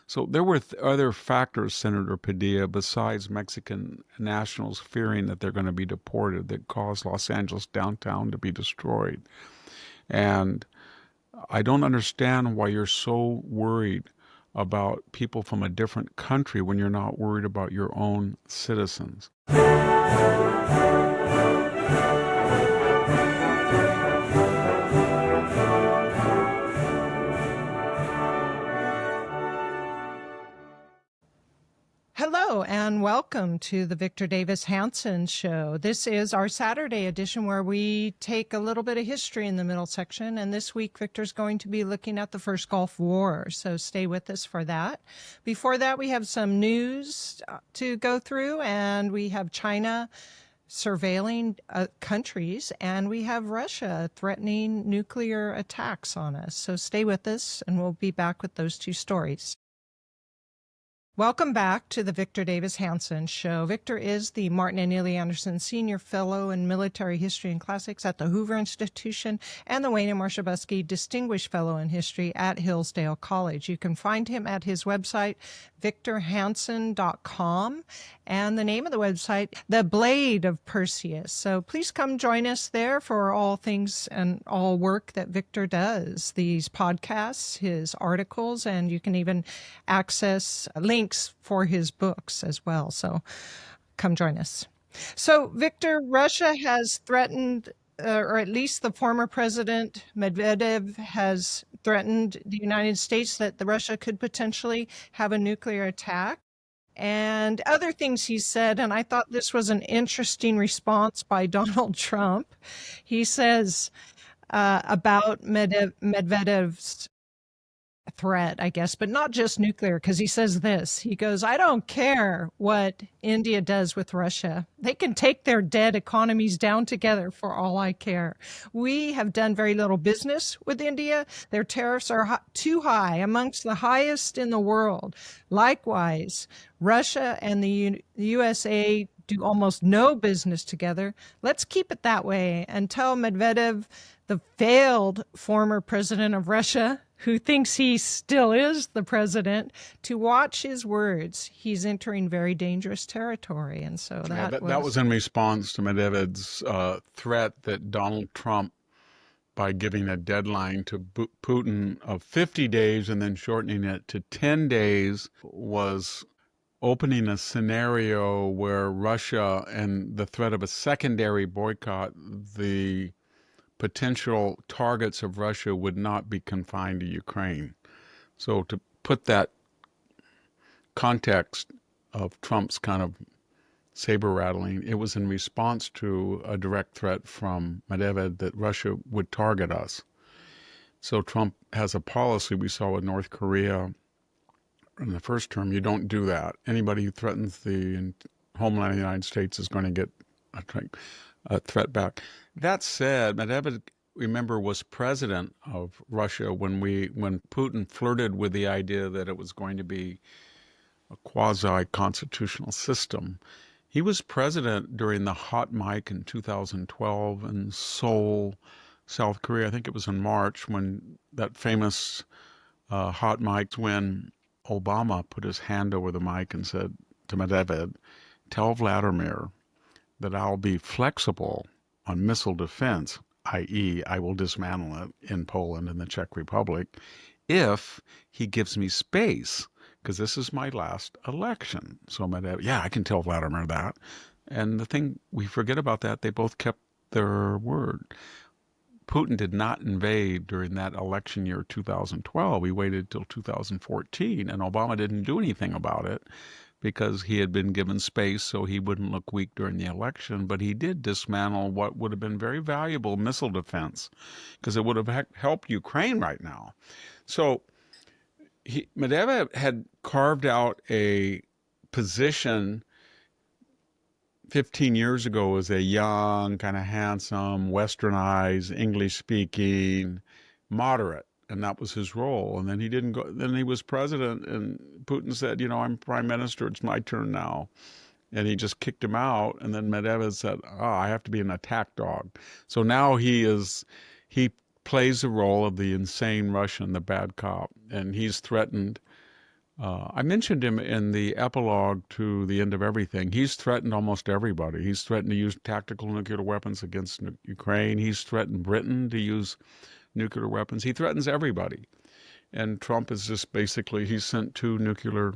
So there were other factors, Senator Padilla, besides Mexican nationals fearing that they're going to be deported that caused Los Angeles downtown to be destroyed. And I don't understand why you're so worried about people from a different country when you're not worried about your own citizens. Hello and welcome to the Victor Davis Hanson Show. This is our Saturday edition where we take a little bit of history in the middle section. And this week, Victor's going to be looking at the first Gulf War. So stay with us for that. Before that, we have some news to go through, and we have China surveilling countries, and we have Russia threatening nuclear attacks on us. So stay with us, and we'll be back with those two stories. Welcome back to the Victor Davis Hanson Show. Victor is the Martin and Neely Anderson Senior Fellow in Military History and Classics at the Hoover Institution and the Wayne and Marcia Buskey Distinguished Fellow in History at Hillsdale College. You can find him at his website, victorhanson.com, and the name of the website, The Blade of Perseus. So please come join us there for all things and all work that Victor does, these podcasts, his articles, and you can even access links for his books as well. So come join us. So, Victor, Russia has threatened, or at least the former president Medvedev has threatened the United States that Russia could potentially have a nuclear attack. And other things he said, and I thought this was an interesting response by Donald Trump. He says about Medvedev's threat, I guess, but not just nuclear, because he says this. He goes, I don't care what India does with Russia. They can take their dead economies down together for all I care. We have done very little business with India. Their tariffs are too high, amongst the highest in the world. Likewise, Russia and the USA do almost no business together. Let's keep it that way and tell Medvedev, the failed former president of Russia, who thinks he still is the president, to watch his words. He's entering very dangerous territory. And so that was in response to Medvedev's threat that Donald Trump, by giving a deadline to Putin of 50 days and then shortening it to 10 days, was opening a scenario where Russia and the threat of a secondary boycott, the potential targets of Russia would not be confined to Ukraine. So to put that context of Trump's kind of saber rattling, it was in response to a direct threat from Medvedev that Russia would target us. So Trump has a policy we saw with North Korea in the first term. You don't do that. Anybody who threatens the homeland of the United States is going to get a threat back. That said, Medvedev, remember, was president of Russia when Putin flirted with the idea that it was going to be a quasi-constitutional system. He was president during the hot mic in 2012 in Seoul, South Korea. I think it was in March, when that famous hot mic, when Obama put his hand over the mic and said to Medvedev, tell Vladimir that I'll be flexible on missile defense, i.e. I will dismantle it in Poland and the Czech Republic, if he gives me space, because this is my last election. So Medvedev, yeah, I can tell Vladimir that. And the thing we forget about that, they both kept their word. Putin did not invade during that election year 2012. He waited till 2014, and Obama didn't do anything about it because he had been given space so he wouldn't look weak during the election. But he did dismantle what would have been very valuable missile defense, because it would have helped Ukraine right now. So Medvedev had carved out a position 15 years ago as a young, kind of handsome, westernized, English-speaking moderate, and that was his role. And then he didn't go. Then he was president, and Putin said, I'm prime minister, it's my turn now. And he just kicked him out. And then Medvedev said, I have to be an attack dog. So now he plays the role of the insane Russian, the bad cop, and he's threatened I mentioned him in the epilogue to The End of Everything. He's threatened almost everybody. He's threatened to use tactical nuclear weapons against Ukraine. He's threatened Britain to use nuclear weapons. He threatens everybody. And Trump is just basically, he sent 2 nuclear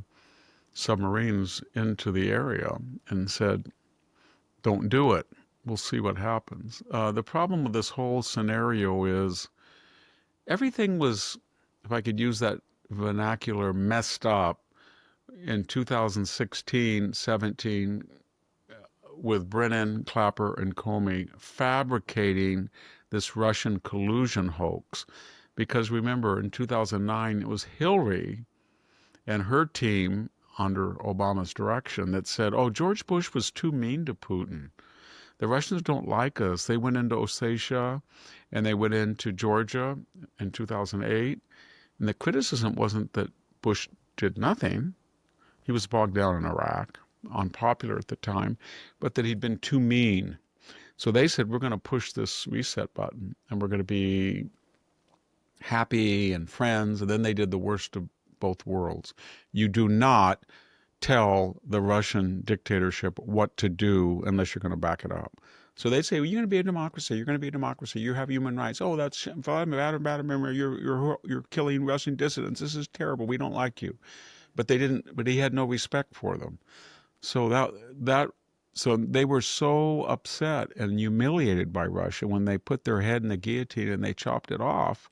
submarines into the area and said, don't do it. We'll see what happens. The problem with this whole scenario is everything was, if I could use that vernacular, messed up in 2016, 17, with Brennan, Clapper, and Comey fabricating this Russian collusion hoax. Because remember, in 2009, it was Hillary and her team under Obama's direction that said, oh, George Bush was too mean to Putin. The Russians don't like us. They went into Ossetia and they went into Georgia in 2008. And the criticism wasn't that Bush did nothing. He was bogged down in Iraq, unpopular at the time, but that he'd been too mean. So they said, we're going to push this reset button and we're going to be happy and friends. And then they did the worst of both worlds. You do not tell the Russian dictatorship what to do unless you're going to back it up. So they say, well, you're going to be a democracy. You're going to be a democracy. You have human rights. Oh, that's Vladimir. You're killing Russian dissidents. This is terrible. We don't like you. But they didn't. But he had no respect for them. So so they were so upset and humiliated by Russia when they put their head in the guillotine and they chopped it off,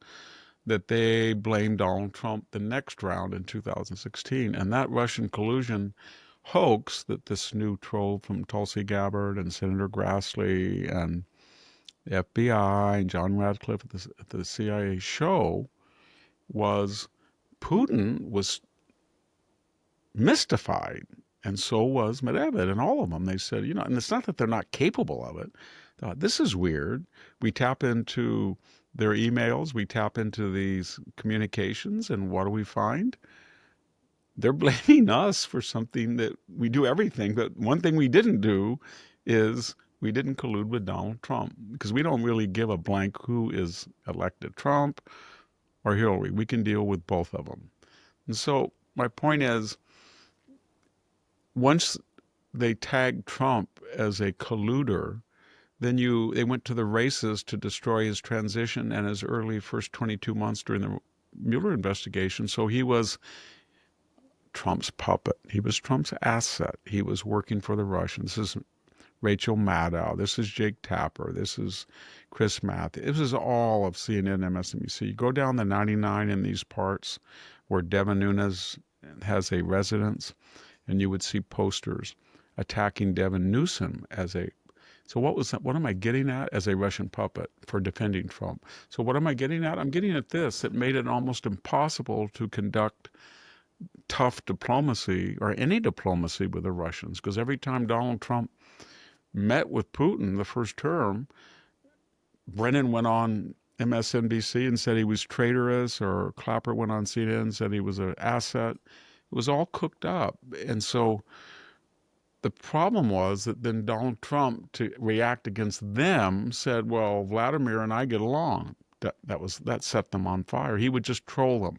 that they blamed Donald Trump the next round in 2016. And that Russian collusion hoax that this new troll from Tulsi Gabbard and Senator Grassley and the FBI and John Radcliffe at the CIA show was Putin was mystified. And so was Medvedev and all of them. They said, and it's not that they're not capable of it. They thought, this is weird. We tap into their emails, we tap into these communications, and what do we find? They're blaming us for something that we do everything. But one thing we didn't do is we didn't collude with Donald Trump, because we don't really give a blank who is elected, Trump or Hillary. We can deal with both of them. And so my point is, once they tagged Trump as a colluder, then they went to the races to destroy his transition and his early first 22 months during the Mueller investigation. So he was Trump's puppet. He was Trump's asset. He was working for the Russians. This is Rachel Maddow. This is Jake Tapper. This is Chris Matthews. This is all of CNN, MSNBC. You go down the 99 in these parts where Devin Nunes has a residence, and you would see posters attacking Devin Newsom as a... So what am I getting at? As a Russian puppet for defending Trump. So what am I getting at? I'm getting at this. It made it almost impossible to conduct tough diplomacy or any diplomacy with the Russians, because every time Donald Trump met with Putin the first term, Brennan went on MSNBC and said he was traitorous, or Clapper went on CNN and said he was an asset. It was all cooked up. And so the problem was that then Donald Trump, to react against them, said, well, Vladimir and I get along. That set them on fire. He would just troll them.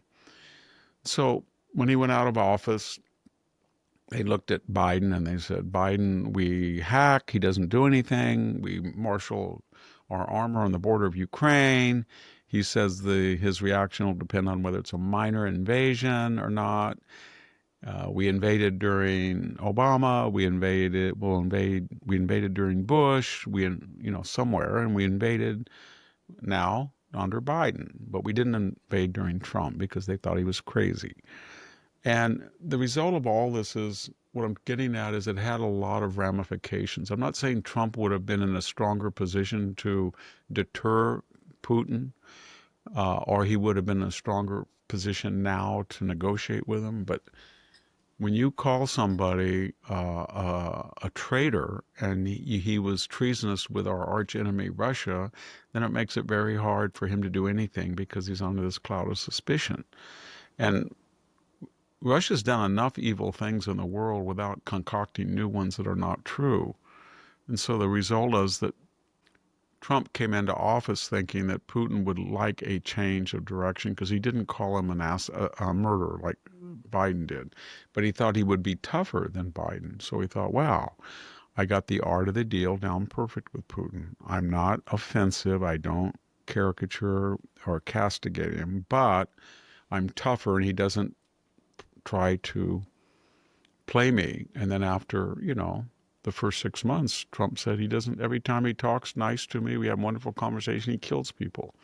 So when he went out of office, they looked at Biden and they said, Biden, we hack. He doesn't do anything. We marshal our armor on the border of Ukraine. He says his reaction will depend on whether it's a minor invasion or not. We invaded during Obama. We invaded during Bush. Somewhere, and we invaded now under Biden. But we didn't invade during Trump because they thought he was crazy. And the result of all this is, what I'm getting at is, it had a lot of ramifications. I'm not saying Trump would have been in a stronger position to deter Putin, or he would have been in a stronger position now to negotiate with him. But when you call somebody a traitor, and he was treasonous with our arch enemy Russia, then it makes it very hard for him to do anything, because he's under this cloud of suspicion. And Russia's done enough evil things in the world without concocting new ones that are not true. And so the result is that Trump came into office thinking that Putin would like a change of direction, because he didn't call him a murderer like Biden did. But he thought he would be tougher than Biden. So he thought, wow, I got the art of the deal down perfect with Putin. I'm not offensive. I don't caricature or castigate him, but I'm tougher and he doesn't try to play me. And then after, the first 6 months, Trump said he doesn't, every time he talks nice to me, we have wonderful conversation, he kills people.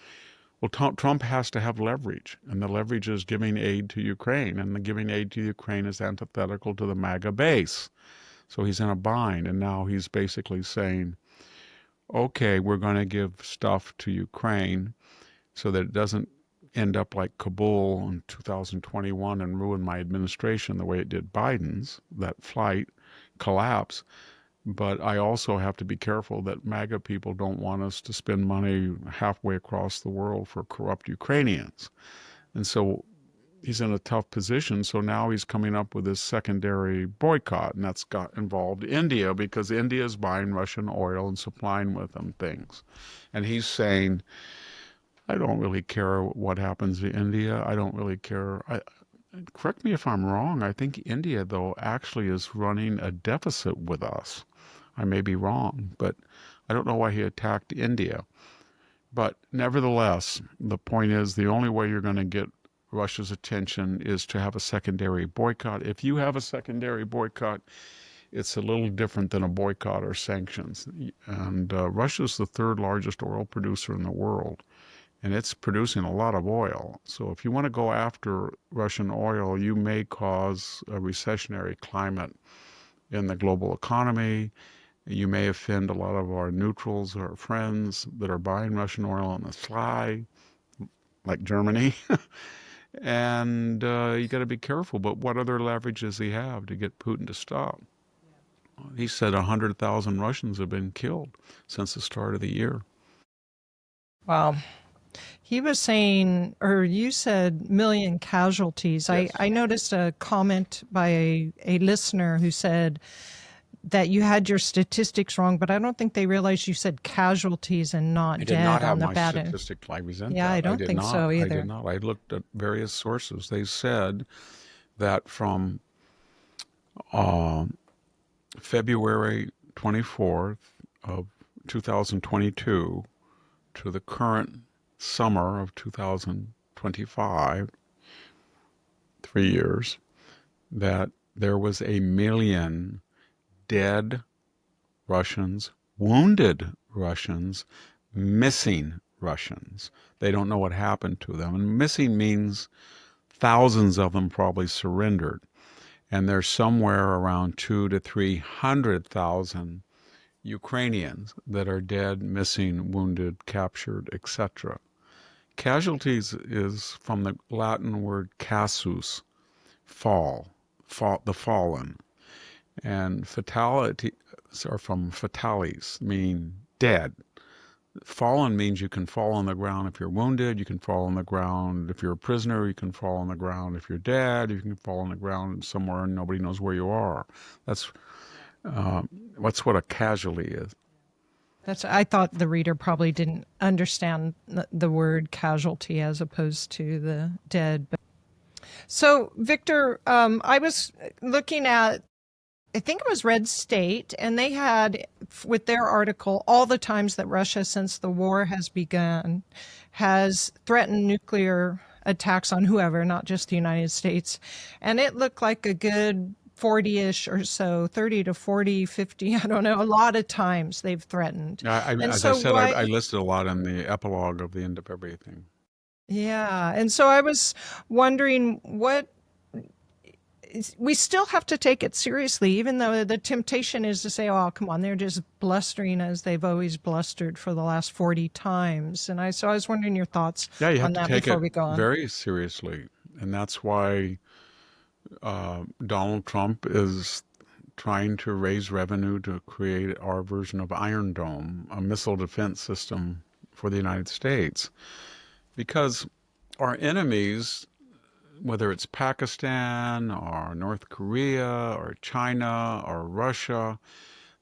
Well, Trump has to have leverage, and the leverage is giving aid to Ukraine, and the giving aid to Ukraine is antithetical to the MAGA base. So he's in a bind, and now he's basically saying, okay, we're going to give stuff to Ukraine so that it doesn't end up like Kabul in 2021 and ruin my administration the way it did Biden's, that flight collapse. But I also have to be careful that MAGA people don't want us to spend money halfway across the world for corrupt Ukrainians. And so he's in a tough position. So now he's coming up with this secondary boycott, and that's got involved India because India is buying Russian oil and supplying with them things. And he's saying, I don't really care what happens to India. I don't really care. Correct me if I'm wrong. I think India, though, actually is running a deficit with us. I may be wrong, but I don't know why he attacked India. But nevertheless, the point is the only way you're going to get Russia's attention is to have a secondary boycott. If you have a secondary boycott, it's a little different than a boycott or sanctions. And Russia's the third largest oil producer in the world, and it's producing a lot of oil. So if you want to go after Russian oil, you may cause a recessionary climate in the global economy. You may offend a lot of our neutrals, our friends that are buying Russian oil on the sly, like Germany. And you got to be careful. But what other leverage does he have to get Putin to stop? He said 100,000 Russians have been killed since the start of the year. Wow. He was saying, or you said million casualties. Yes. I noticed a comment by a listener who said that you had your statistics wrong, but I don't think they realized you said casualties and not I did dead not have on the my bad end. statistic. I resent Yeah, that. I don't did think not. so either. I did not. I looked at various sources. They said that from February 24th of 2022 to the current summer of 2025, 3 years, that there was 1 million dead Russians, wounded Russians, missing Russians. They don't know what happened to them. And missing means thousands of them probably surrendered. And there's somewhere around 200,000 to 300,000 Ukrainians that are dead, missing, wounded, captured, etc. Casualties is from the Latin word casus, the fallen. And fatalities are from fatalis, meaning dead. Fallen means you can fall on the ground if you're wounded, you can fall on the ground if you're a prisoner, you can fall on the ground if you're dead, you can fall on the ground somewhere and nobody knows where you are. That's what a casualty is. I thought the reader probably didn't understand the word casualty as opposed to the dead. So, Victor, I was looking at, I think it was Red State, and they had, with their article, all the times that Russia, since the war has begun, has threatened nuclear attacks on whoever, not just the United States. And it looked like a good 40-ish or so, 30 to 40, 50, I don't know, a lot of times they've threatened. As I said, I listed a lot in the epilogue of The End of Everything. Yeah. And so I was wondering we still have to take it seriously, even though the temptation is to say, oh, come on, they're just blustering as they've always blustered for the last 40 times. And so I was wondering your thoughts you have on to that take before it we go on. very seriously. And that's why Donald Trump is trying to raise revenue to create our version of Iron Dome, a missile defense system for the United States. Because our enemies, whether it's Pakistan or North Korea or China or Russia,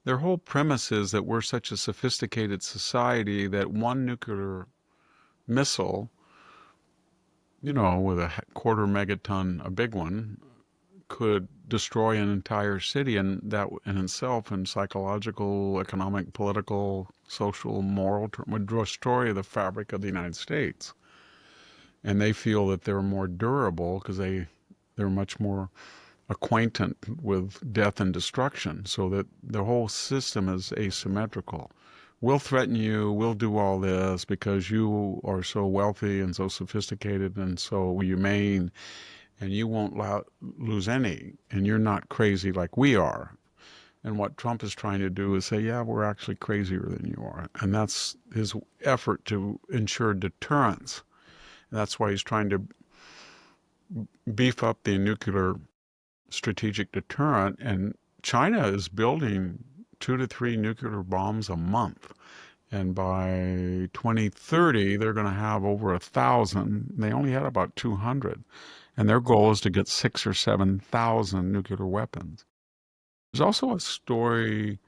their whole premise is that we're such a sophisticated society that one nuclear missile, with a quarter megaton, a big one, could destroy an entire city, and that in itself, in psychological, economic, political, social, moral, would destroy the fabric of the United States. And they feel that they're more durable because they're much more acquainted with death and destruction, so that the whole system is asymmetrical. We'll threaten you, we'll do all this because you are so wealthy and so sophisticated and so humane, and you won't lose any, and you're not crazy like we are. And what Trump is trying to do is say, yeah, we're actually crazier than you are. And that's his effort to ensure deterrence. That's why he's trying to beef up the nuclear strategic deterrent. And China is building 2 to 3 nuclear bombs a month. And by 2030, they're going to have over 1,000. They only had about 200. And their goal is to get 6,000 or 7,000 nuclear weapons. There's also a story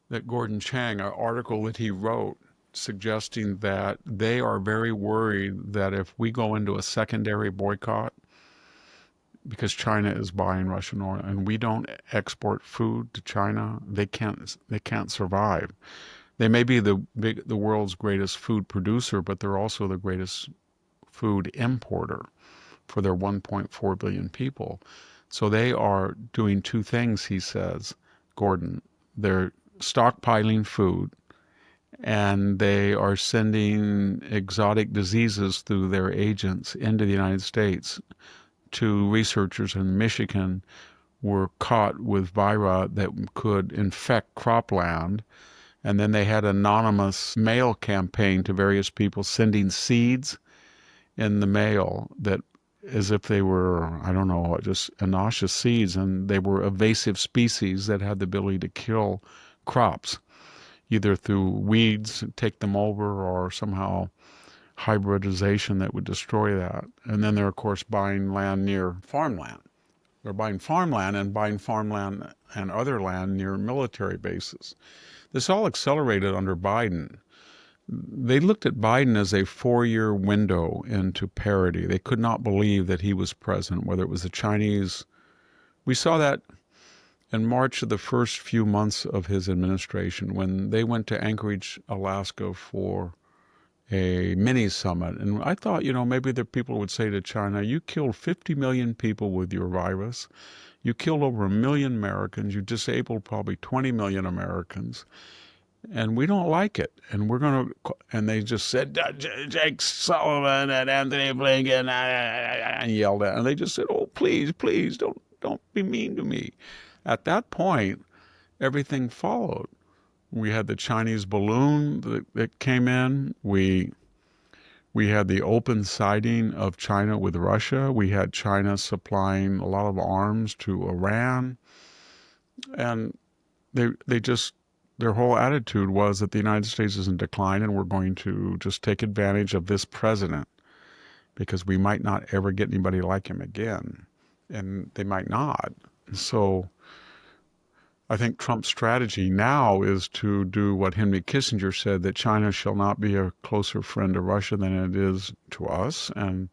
that Gordon Chang, an article that he wrote, suggesting that they are very worried that if we go into a secondary boycott, because China is buying Russian oil and we don't export food to China, they can't survive. They may be the world's greatest food producer, but they're also the greatest food importer for their 1.4 billion people. So they are doing two things, he says, Gordon. They're stockpiling food, and they are sending exotic diseases through their agents into the United States. Two researchers in Michigan were caught with vira that could infect cropland, and then they had an anonymous mail campaign to various people sending seeds in the mail that as if they were, I don't know, just innocuous seeds, and they were invasive species that had the ability to kill crops, either through weeds, take them over, or somehow hybridization that would destroy that. And then they're, of course, buying land near farmland. They're buying farmland and other land near military bases. This all accelerated under Biden. They looked at Biden as a 4-year window into parity. They could not believe that he was president, whether it was the Chinese. We saw that in March of the first few months of his administration when they went to Anchorage, Alaska for a mini summit. And I thought, maybe the people would say to China, you killed 50 million people with your virus. You killed over 1 million Americans. You disabled probably 20 million Americans. And we don't like it. And we're going to, and they just said, Jake Sullivan and Anthony Blinken, and yelled at. And they just said, oh, please, don't be mean to me. At that point, everything followed. We had the Chinese balloon that came in. We had the open siding of China with Russia. We had China supplying a lot of arms to Iran. And they just, their whole attitude was that the United States is in decline and we're going to just take advantage of this president because we might not ever get anybody like him again. And they might not. So I think Trump's strategy now is to do what Henry Kissinger said, that China shall not be a closer friend to Russia than it is to us, and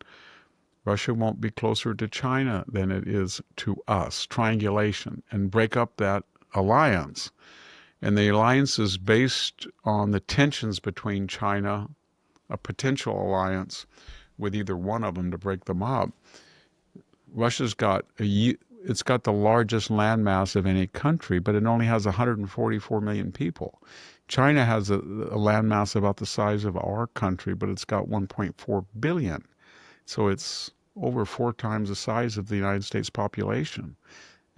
Russia won't be closer to China than it is to us. Triangulation, and break up that alliance. And the alliance is based on the tensions between China, a potential alliance with either one of them to break them up. Russia's got it's got the largest landmass of any country, but it only has 144 million people. China has a landmass about the size of our country, but it's got 1.4 billion. So it's over 4 times the size of the United States population.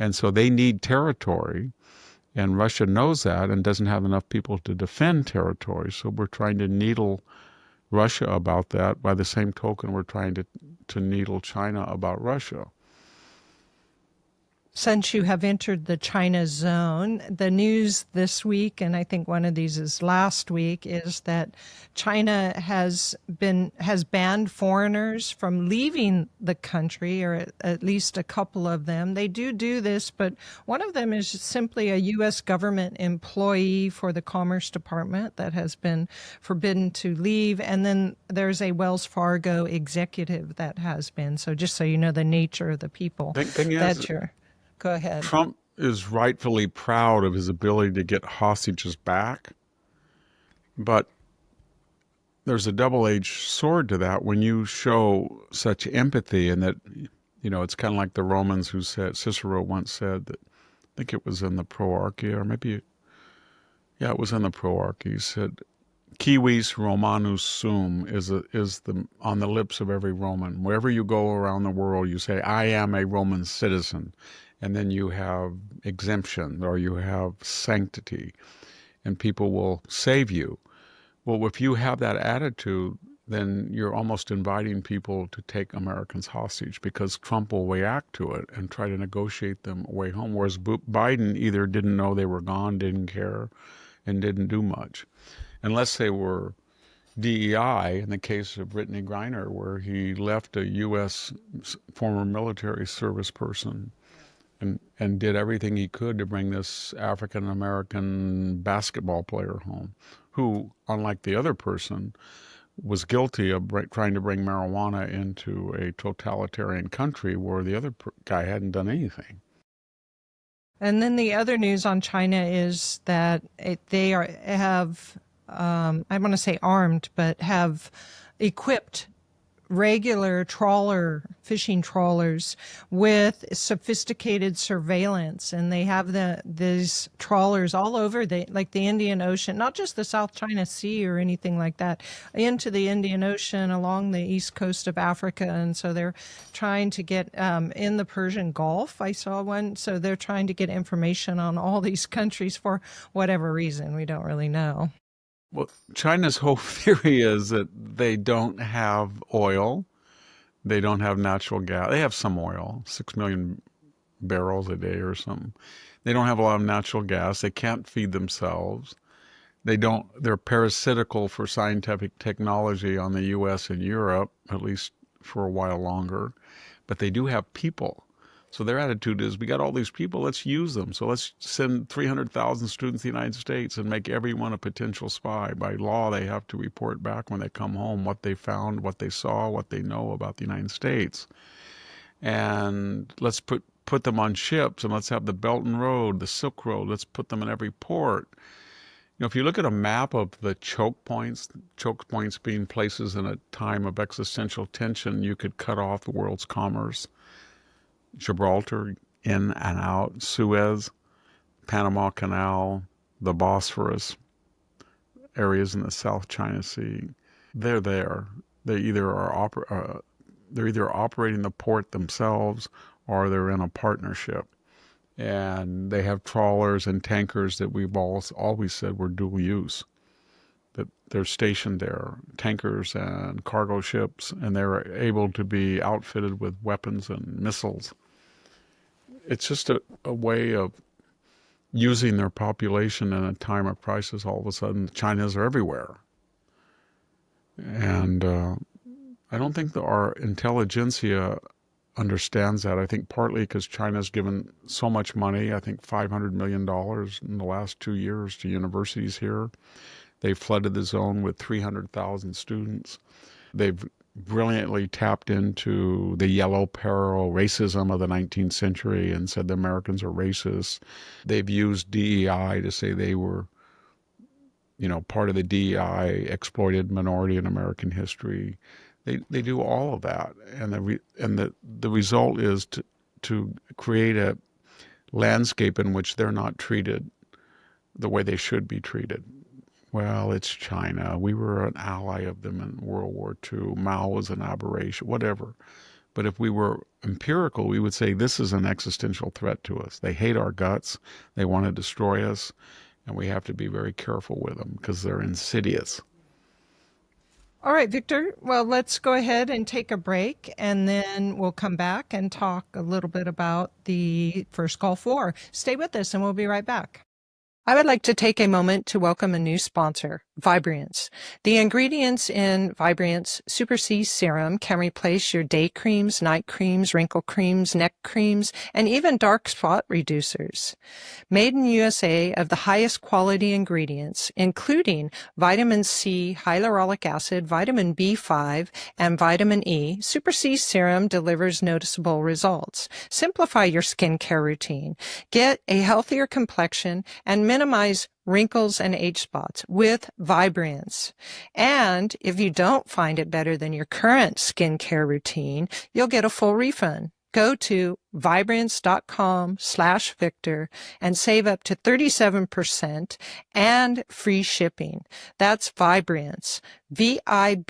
And so they need territory, and Russia knows that and doesn't have enough people to defend territory. So we're trying to needle Russia about that. By the same token, we're trying to needle China about Russia. Since you have entered the China zone, the news this week, and I think one of these is last week, is that China has banned foreigners from leaving the country, or at least a couple of them. They do this, but one of them is simply a U.S. government employee for the Commerce Department that has been forbidden to leave. And then there's a Wells Fargo executive that has been. So just so you know the nature of the people Thing is, that you're... Go ahead. Trump is rightfully proud of his ability to get hostages back, but there's a double-edged sword to that when you show such empathy, and that, it's kind of like the Romans who said, Cicero once said that, I think it was in the Proarchy, or maybe, yeah, it was in the Proarchy, he said, Civis Romanus sum is on the lips of every Roman. Wherever you go around the world, you say, I am a Roman citizen. And then you have exemption, or you have sanctity, and people will save you. Well, if you have that attitude, then you're almost inviting people to take Americans hostage, because Trump will react to it and try to negotiate them away home. Whereas Biden either didn't know they were gone, didn't care, and didn't do much. Unless they were DEI, in the case of Brittany Griner, where he left a U.S. former military service person and did everything he could to bring this African-American basketball player home, who, unlike the other person, was guilty of trying to bring marijuana into a totalitarian country where the other guy hadn't done anything. And then the other news on China is that have, I want to say armed, but have equipped regular fishing trawlers with sophisticated surveillance, and they have these trawlers all over the Indian Ocean, not just the South China Sea or anything like that, into the Indian Ocean along the east coast of Africa. And so they're trying to get in the Persian Gulf. I saw one. So they're trying to get information on all these countries for whatever reason. We don't really know. Well, China's whole theory is that they don't have oil. They don't have natural gas. They have some oil, 6 million barrels a day or something. They don't have a lot of natural gas. They can't feed themselves. They're parasitical for scientific technology on the US and Europe, at least for a while longer. But they do have people. So their attitude is, we got all these people, let's use them. So let's send 300,000 students to the United States and make everyone a potential spy. By law, they have to report back when they come home what they found, what they saw, what they know about the United States. And let's put them on ships, and let's have the Belt and Road, the Silk Road, let's put them in every port. If you look at a map of the choke points being places in a time of existential tension, you could cut off the world's commerce. Gibraltar, in and out, Suez, Panama Canal, the Bosphorus, areas in the South China Sea. They're there. They either are they're either operating the port themselves, or they're in a partnership. And they have trawlers and tankers that we've always said were dual use. That they're stationed there, tankers and cargo ships, and they're able to be outfitted with weapons and missiles. It's just a way of using their population in a time of crisis. All of a sudden, China's are everywhere. And I don't think that our intelligentsia understands that. I think partly because China's given so much money, I think $500 million in the last 2 years to universities here. They flooded the zone with 300,000 students. They've brilliantly tapped into the yellow peril racism of the 19th century and said the Americans are racist. They've used DEI to say they were, part of the DEI exploited minority in American history. They do all of that, and the result is to create a landscape in which they're not treated the way they should be treated. Well, it's China. We were an ally of them in World War II. Mao was an aberration, whatever. But if we were empirical, we would say this is an existential threat to us. They hate our guts. They want to destroy us. And we have to be very careful with them because they're insidious. All right, Victor. Well, let's go ahead and take a break, and then we'll come back and talk a little bit about the first Gulf War. Stay with us, and we'll be right back. I would like to take a moment to welcome a new sponsor. Vibrance. The ingredients in Vibrance Super C Serum can replace your day creams, night creams, wrinkle creams, neck creams, and even dark spot reducers. Made in USA of the highest quality ingredients, including vitamin C, hyaluronic acid, vitamin B5, and vitamin E, Super C Serum delivers noticeable results. Simplify your skincare routine. Get a healthier complexion and minimize wrinkles and age spots with Vibrance. And if you don't find it better than your current skincare routine, you'll get a full refund. Go to vibrance.com/Victor and save up to 37% and free shipping. That's Vibrance, Vibrance,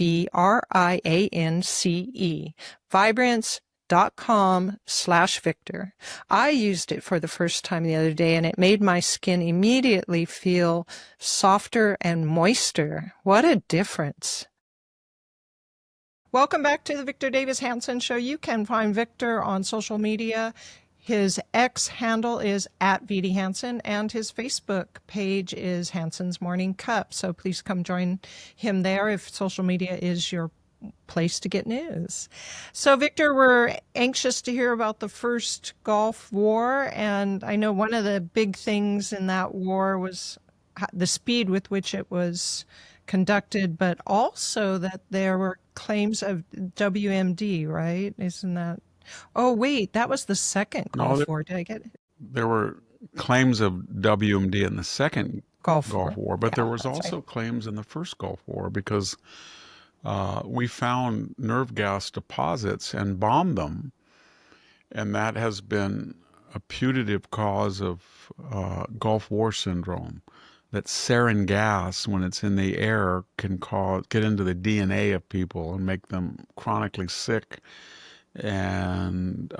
vibrance.com/Victor. I used it for the first time the other day, and it made my skin immediately feel softer and moister. What a difference. Welcome back to the Victor Davis Hanson Show. You can find Victor on social media. His X handle is @VDHanson, and his Facebook page is Hanson's Morning Cup. So please come join him there if social media is your place to get news. So, Victor, we're anxious to hear about the first Gulf War. And I know one of the big things in that war was the speed with which it was conducted, but also that there were claims of WMD, right? Isn't that? Oh, wait, that was the second No, Gulf War. Did I get it? there were claims of WMD in the second Gulf Gulf War. War, but Yeah, there was that's also right. claims in the first Gulf War because we found nerve gas deposits and bombed them, and that has been a putative cause of Gulf War syndrome. That sarin gas, when it's in the air, can get into the DNA of people and make them chronically sick and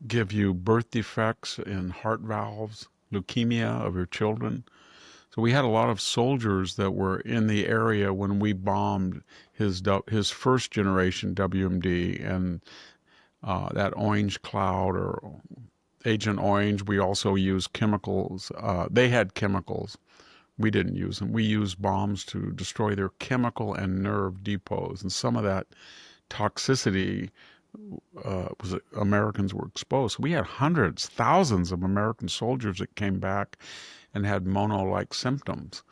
give you birth defects in heart valves, leukemia of your children. So we had a lot of soldiers that were in the area when we bombed his first generation WMD and that orange cloud or Agent Orange. We also used chemicals. They had chemicals. We didn't use them. We used bombs to destroy their chemical and nerve depots. And some of that toxicity was Americans were exposed. So we had hundreds, thousands of American soldiers that came back and had mono-like symptoms,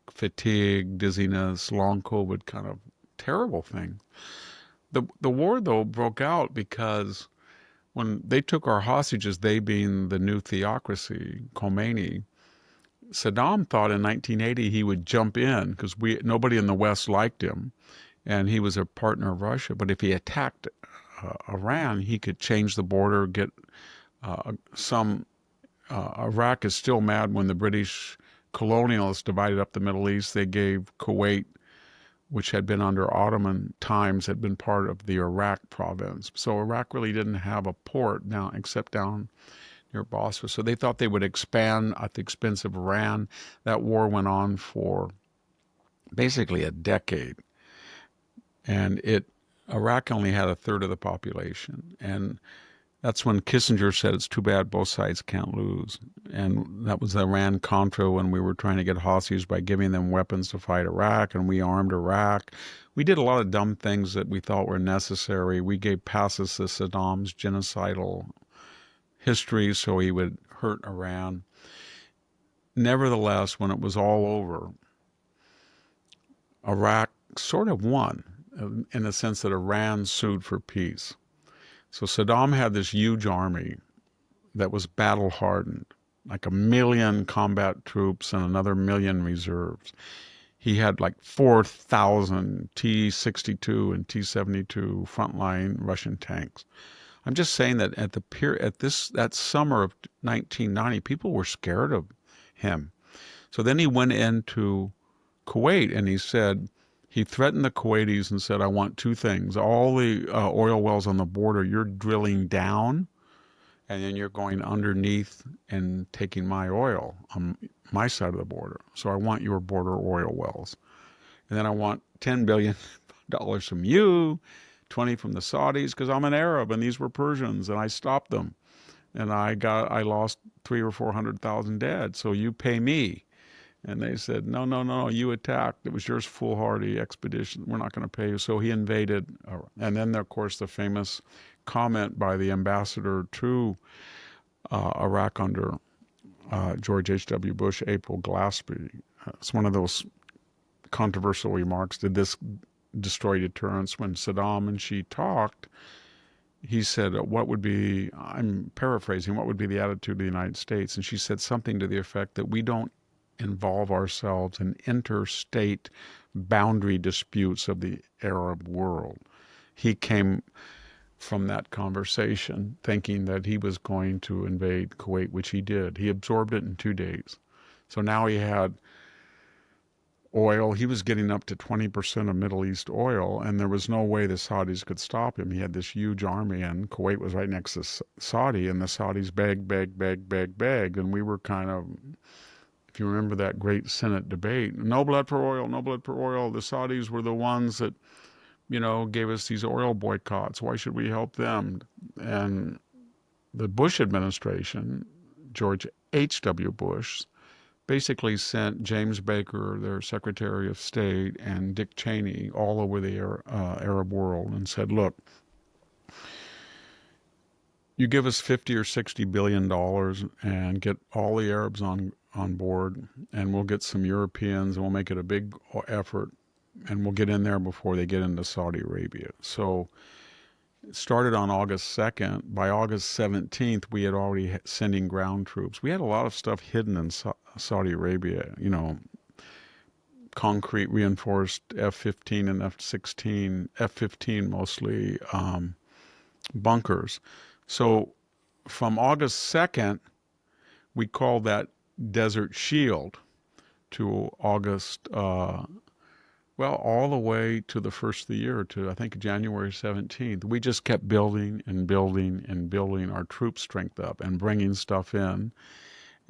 fatigue, dizziness, long COVID, kind of terrible thing. The war though broke out because when they took our hostages, they being the new theocracy, Khomeini, Saddam thought in 1980 he would jump in because nobody in the West liked him, and he was a partner of Russia. But if he attacked Iran, he could change the border, get some. Iraq is still mad when the British colonialists divided up the Middle East. They gave Kuwait, which had been under Ottoman times, had been part of the Iraq province. So Iraq really didn't have a port now except down near Bosphorus. So they thought they would expand at the expense of Iran. That war went on for basically a decade. And Iraq only had a third of the population. And that's when Kissinger said it's too bad both sides can't lose. And that was Iran-Contra when we were trying to get hostages by giving them weapons to fight Iraq, and we armed Iraq. We did a lot of dumb things that we thought were necessary. We gave passes to Saddam's genocidal history so he would hurt Iran. Nevertheless, when it was all over, Iraq sort of won in the sense that Iran sued for peace. So Saddam had this huge army that was battle hardened, like 1 million combat troops and another 1 million reserves. He had like 4,000 T-62 and T-72 frontline Russian tanks. I'm just saying that that summer of 1990, people were scared of him. So then he went into Kuwait and he threatened the Kuwaitis and said, I want two things. All the oil wells on the border, you're drilling down, and then you're going underneath and taking my oil on my side of the border. So I want your border oil wells. And then I want $10 billion from you, 20 from the Saudis, because I'm an Arab and these were Persians and I stopped them. And I lost 300,000 or 400,000 dead. So you pay me. And they said, no, no, no, you attacked. It was your foolhardy expedition. We're not going to pay you. So he invaded. And then, of course, the famous comment by the ambassador to Iraq under George H.W. Bush, April Glaspie. It's one of those controversial remarks. Did this destroy deterrence? When Saddam and she talked, he said, what would be, I'm paraphrasing, what would be the attitude of the United States? And she said something to the effect that we don't involve ourselves in interstate boundary disputes of the Arab world. He came from that conversation thinking that he was going to invade Kuwait, which he did. He absorbed it in 2 days. So now he had oil. He was getting up to 20% of Middle East oil, and there was no way the Saudis could stop him. He had this huge army, and Kuwait was right next to Saudi, and the Saudis begged, and we were kind of, if you remember that great Senate debate, no blood for oil, no blood for oil. The Saudis were the ones that, gave us these oil boycotts. Why should we help them? And the Bush administration, George H.W. Bush, basically sent James Baker, their Secretary of State, and Dick Cheney all over the Arab world and said, look, you give us 50 or 60 billion dollars and get all the Arabs on board, and we'll get some Europeans, and we'll make it a big effort, and we'll get in there before they get into Saudi Arabia. So it started on August 2nd. By August 17th, we had already sending ground troops. We had a lot of stuff hidden in Saudi Arabia, concrete reinforced F-15 and F-16, F-15 mostly, bunkers. So from August 2nd, we called that Desert Shield to August, all the way to the first of the year, to I think January 17th. We just kept building and building and building our troop strength up and bringing stuff in.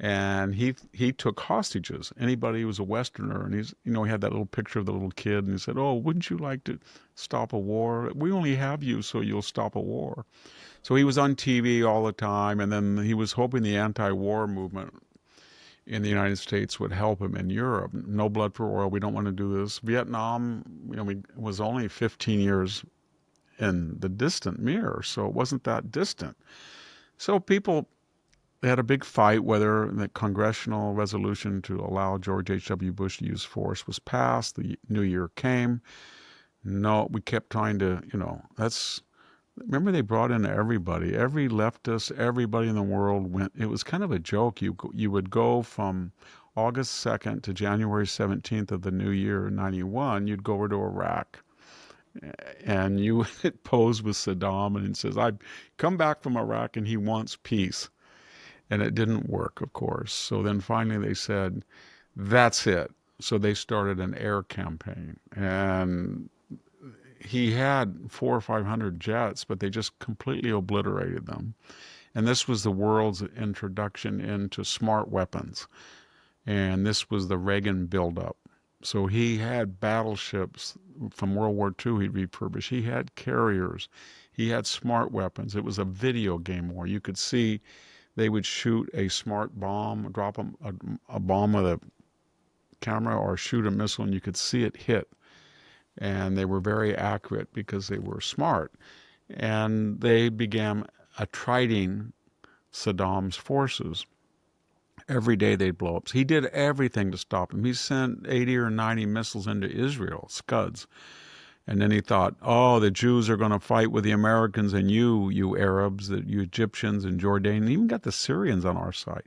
And he took hostages. Anybody who was a Westerner, and he had that little picture of the little kid, and he said, "Oh, wouldn't you like to stop a war? We only have you so you'll stop a war." So he was on TV all the time, and then he was hoping the anti-war movement in the United States would help him in Europe. No blood for oil. We don't want to do this. Vietnam, was only 15 years in the distant mirror, so it wasn't that distant. So people had a big fight whether the congressional resolution to allow George H.W. Bush to use force was passed. The new year came. No, we kept trying to, remember they brought in everybody, every leftist, everybody in the world went. It was kind of a joke. You would go from August 2nd to January 17th of the new year in 91, you'd go over to Iraq. And you would pose with Saddam, and he says, I've come back from Iraq and he wants peace. And it didn't work, of course. So then finally they said, that's it. So they started an air campaign. And he had 400 or 500 jets, but they just completely obliterated them. And this was the world's introduction into smart weapons. And this was the Reagan buildup. So he had battleships from World War II he'd refurbished. He had carriers. He had smart weapons. It was a video game war. You could see they would shoot a smart bomb, drop a bomb with a camera, or shoot a missile, and you could see it hit. And they were very accurate because they were smart. And they began attriting Saddam's forces. Every day they'd blow up. So he did everything to stop him. He sent 80 or 90 missiles into Israel, Scuds. And then he thought, oh, the Jews are going to fight with the Americans, and you Arabs, you Egyptians and Jordanians, even got the Syrians on our side.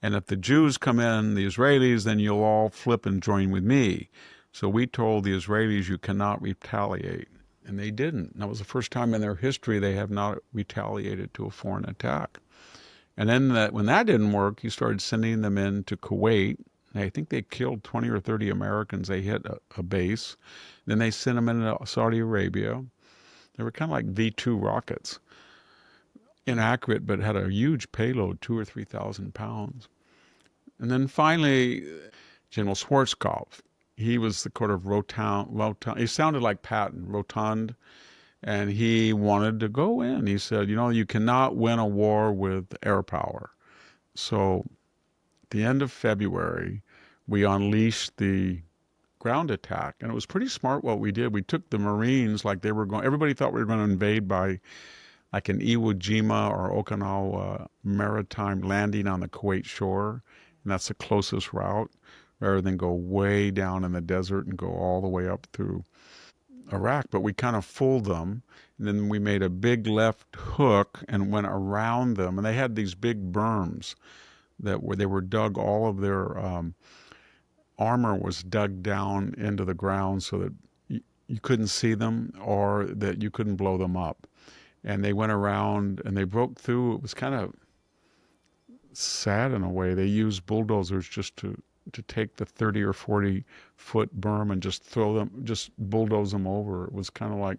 And if the Jews come in, the Israelis, then you'll all flip and join with me. So we told the Israelis, you cannot retaliate. And they didn't. That was the first time in their history they have not retaliated to a foreign attack. And then when that didn't work, he started sending them into Kuwait. I think they killed 20 or 30 Americans. They hit a base. Then they sent them into Saudi Arabia. They were kind of like V-2 rockets. Inaccurate, but had a huge payload, 2,000 or 3,000 pounds. And then finally, General Schwarzkopf. He was the kind of rotund. He sounded like Patton, rotund. And he wanted to go in. He said, you cannot win a war with air power. So at the end of February, we unleashed the ground attack. And it was pretty smart what we did. We took the Marines like they were going, everybody thought we were going to invade by like an Iwo Jima or Okinawa maritime landing on the Kuwait shore. And that's the closest route rather than go way down in the desert and go all the way up through Iraq. But we kind of fooled them. And then we made a big left hook and went around them. And they had these big berms that were, they were dug, all of their armor was dug down into the ground so that you couldn't see them or that you couldn't blow them up. And they went around and they broke through. It was kind of sad in a way. They used bulldozers just to take the 30 or 40-foot berm and just throw them, just bulldoze them over. It was kind of like,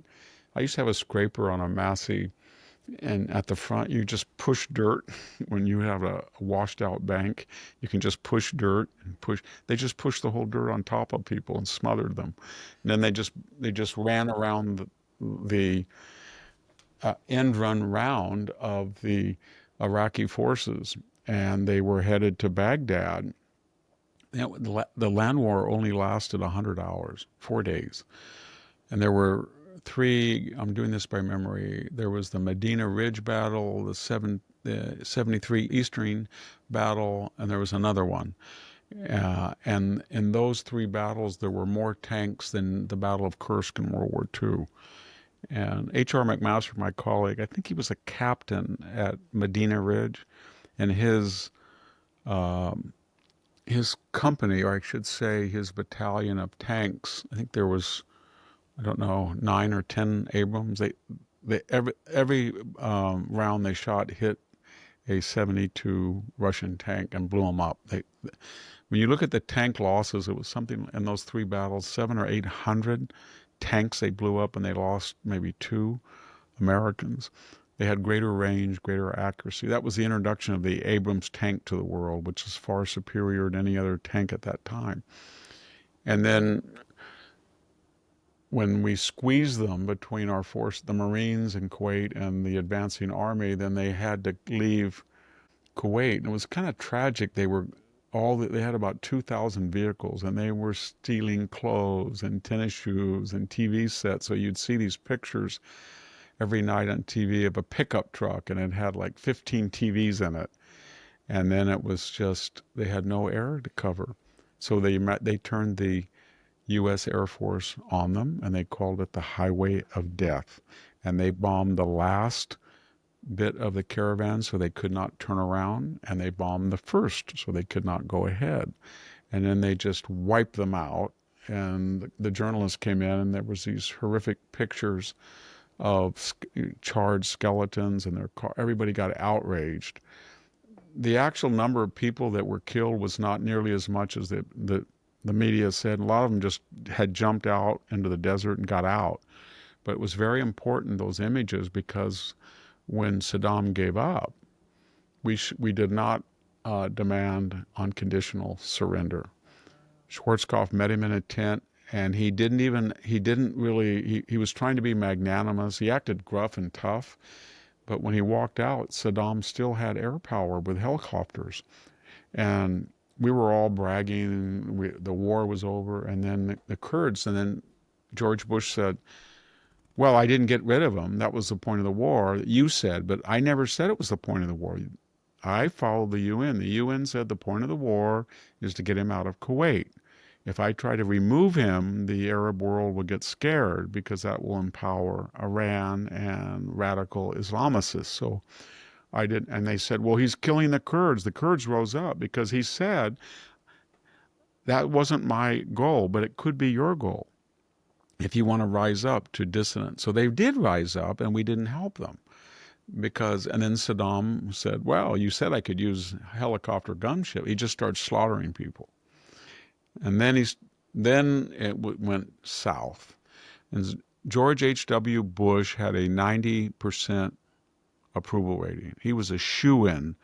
I used to have a scraper on a Massey, and at the front you just push dirt. When you have a washed out bank, you can just push dirt and push. They just pushed the whole dirt on top of people and smothered them. And then they just ran around the end run round of the Iraqi forces, and they were headed to Baghdad. The land war only lasted 100 hours, 4 days. And there were three, I'm doing this by memory, there was the Medina Ridge battle, the 73 Eastern battle, and there was another one. And in those three battles, there were more tanks than the Battle of Kursk in World War II. And H.R. McMaster, my colleague, I think he was a captain at Medina Ridge, and his company, or I should say his battalion of tanks, I think there was, I don't know, 9 or 10 Abrams. Every round they shot hit a 72 Russian tank and blew them up. When you look at the tank losses, it was something in those three battles, 700 or 800 tanks they blew up, and they lost maybe 2 Americans. They had greater range, greater accuracy. That was the introduction of the Abrams tank to the world, which is far superior to any other tank at that time. And then when we squeezed them between our force, the Marines in Kuwait and the advancing army, then they had to leave Kuwait. And it was kind of tragic. They had about 2,000 vehicles, and they were stealing clothes and tennis shoes and TV sets. So you'd see these pictures every night on TV of a pickup truck, and it had like 15 TVs in it. And then it was just, they had no air to cover. So they turned the U.S. Air Force on them, and they called it the Highway of Death. And they bombed the last bit of the caravan so they could not turn around, and they bombed the first so they could not go ahead. And then they just wiped them out. And the journalists came in, and there was these horrific pictures of charred skeletons, and everybody got outraged. The actual number of people that were killed was not nearly as much as the media said. A lot of them just had jumped out into the desert and got out. But it was very important, those images, because when Saddam gave up, we did not demand unconditional surrender. Schwarzkopf met him in a tent, and he was trying to be magnanimous. He acted gruff and tough, but when he walked out, Saddam still had air power with helicopters. And we were all bragging, the war was over, and then the Kurds, and then George Bush said, well, I didn't get rid of them. That was the point of the war. You said, but I never said it was the point of the war. I followed the UN. The UN said the point of the war is to get him out of Kuwait. If I try to remove him, the Arab world will get scared because that will empower Iran and radical Islamicists. So I did, and they said, well, he's killing the Kurds. The Kurds rose up because he said, that wasn't my goal, but it could be your goal if you want to rise up to dissidents. So they did rise up, and we didn't help them. And then Saddam said, well, you said I could use helicopter gunship. He just started slaughtering people. And then it went south. And George H.W. Bush had a 90% approval rating. He was a shoo-in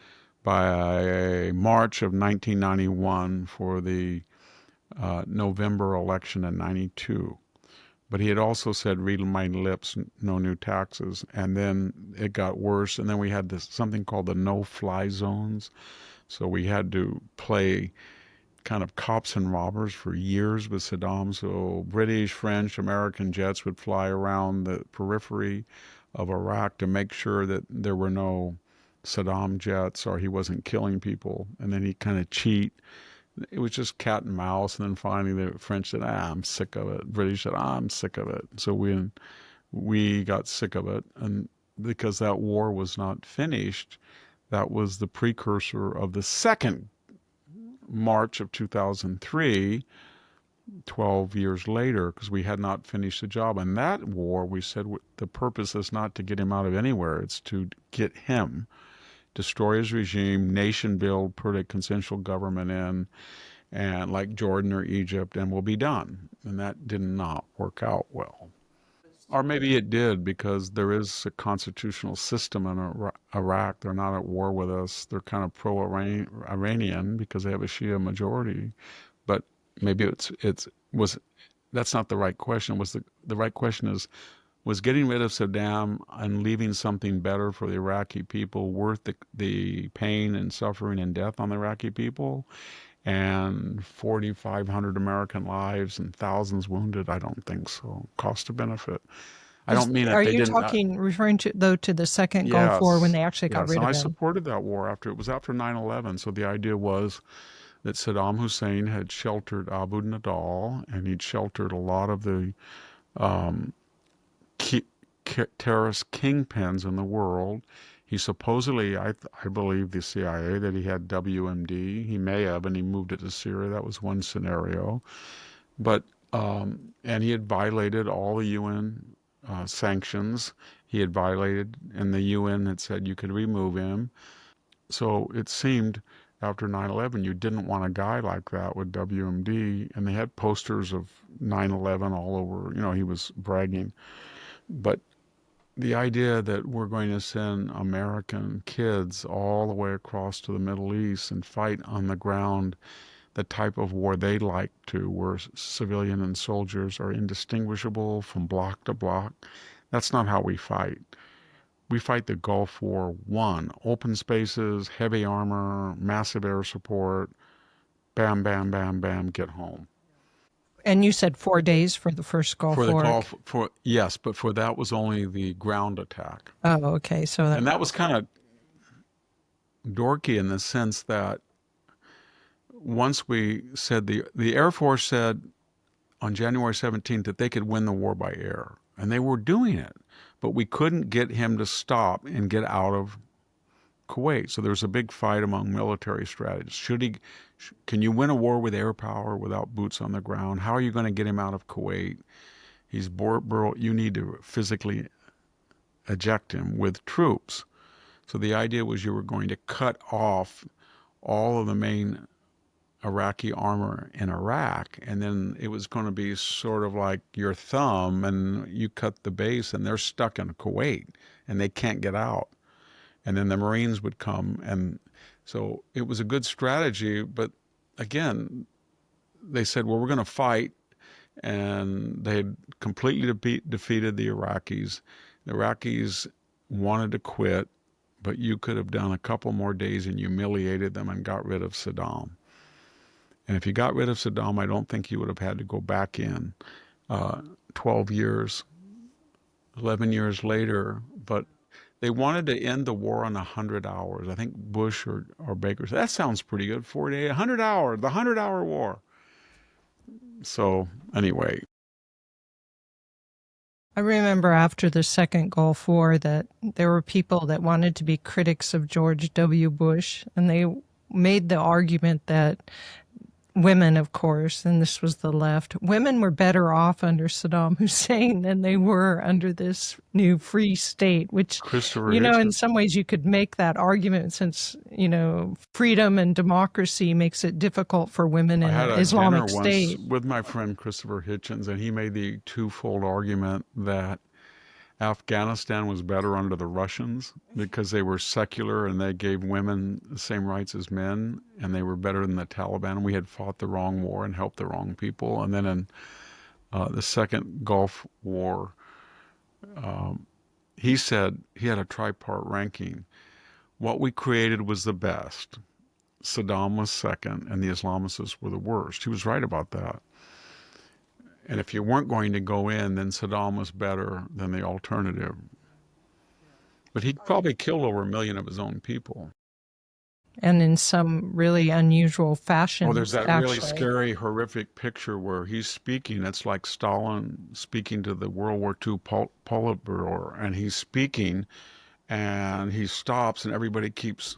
by March of 1991 for the November election in 92. But he had also said, read my lips, no new taxes. And then it got worse. And then we had something called the no-fly zones. So we had to play kind of cops and robbers for years with Saddam. So British, French, American jets would fly around the periphery of Iraq to make sure that there were no Saddam jets or he wasn't killing people. And then he'd kind of cheat. It was just cat and mouse. And then finally the French said, I'm sick of it. British said, I'm sick of it. So we got sick of it. And because that war was not finished, that was the precursor of the second March of 2003, 12 years later, because we had not finished the job. And that war, we said the purpose is not to get him out of anywhere, it's to get him, destroy his regime, nation build, put a consensual government in, and like Jordan or Egypt, and we'll be done. And that did not work out well. Or maybe it did, because there is a constitutional system in Iraq. They're not at war with us. They're kind of pro-Iranian because they have a Shia majority. But maybe it's was that's not the right question. Was the right question is, was getting rid of Saddam and leaving something better for the Iraqi people worth the pain and suffering and death on the Iraqi people? And 4,500 American lives and thousands wounded? I don't think so. Cost of benefit. I don't mean that Are they you didn't. referring to, though, to the second Gulf War when Yes, they actually got yes. rid And of I him? supported that war after it was after 9/11. So the idea was that Saddam Hussein had sheltered Abu Nidal, and he'd sheltered a lot of the um, ki- terrorist kingpins in the world. He supposedly, I believe the CIA, that he had WMD. He may have, and he moved it to Syria. That was one scenario. But and he had violated all the UN sanctions. He had violated, and the UN had said you could remove him. So it seemed after 9/11 you didn't want a guy like that with WMD, and they had posters of 9/11 all over. You know, he was bragging. But the idea that we're going to send American kids all the way across to the Middle East and fight on the ground the type of war they like to, where civilian and soldiers are indistinguishable from block to block, that's not how we fight. We fight the Gulf War one: open spaces, heavy armor, massive air support, bam, bam, bam, bam, get home. And you said 4 days for the first For Gulf the War. Gulf, for yes, but for that was only the ground attack. Oh, okay. So that, And that was kind of dorky in the sense that once we said the Air Force said on January 17th that they could win the war by air, and they were doing it, but we couldn't get him to stop and get out of Kuwait. So there was a big fight among military strategists. Can you win a war with air power without boots on the ground? How are you going to get him out of Kuwait? You need to physically eject him with troops. So the idea was you were going to cut off all of the main Iraqi armor in Iraq, and then it was going to be sort of like your thumb, and you cut the base, and they're stuck in Kuwait, and they can't get out. And then the Marines would come, and so it was a good strategy. But again, they said, well, we're going to fight, and they had completely defeated the Iraqis. The Iraqis wanted to quit, but you could have done a couple more days and humiliated them and got rid of Saddam. And if you got rid of Saddam, I don't think you would have had to go back in 12 years, 11 years later. But they wanted to end the war on 100 hours. I think Bush or Baker said, that sounds pretty good. 4 days, 100 hours, the 100-hour war. So anyway. I remember after the second Gulf War that there were people that wanted to be critics of George W. Bush, and they made the argument that women, of course, and this was the left, women were better off under Saddam Hussein than they were under this new free state, which, Christopher in Hitchens. some ways you could make that argument since, freedom and democracy makes it difficult for women I in had an a dinner Islamic once state. with my friend Christopher Hitchens, and he made the twofold argument that Afghanistan was better under the Russians because they were secular and they gave women the same rights as men, and they were better than the Taliban. We had fought the wrong war and helped the wrong people. And then in the second Gulf War, he said he had a tripart ranking. What we created was the best. Saddam was second and the Islamists were the worst. He was right about that. And if you weren't going to go in, then Saddam was better than the alternative. But he probably killed over 1 million of his own people. And in some really unusual Oh, fashion, there's that really actually. scary, horrific picture where he's speaking. It's like Stalin speaking to the World War II Politburo, and he's speaking, and he stops, and everybody keeps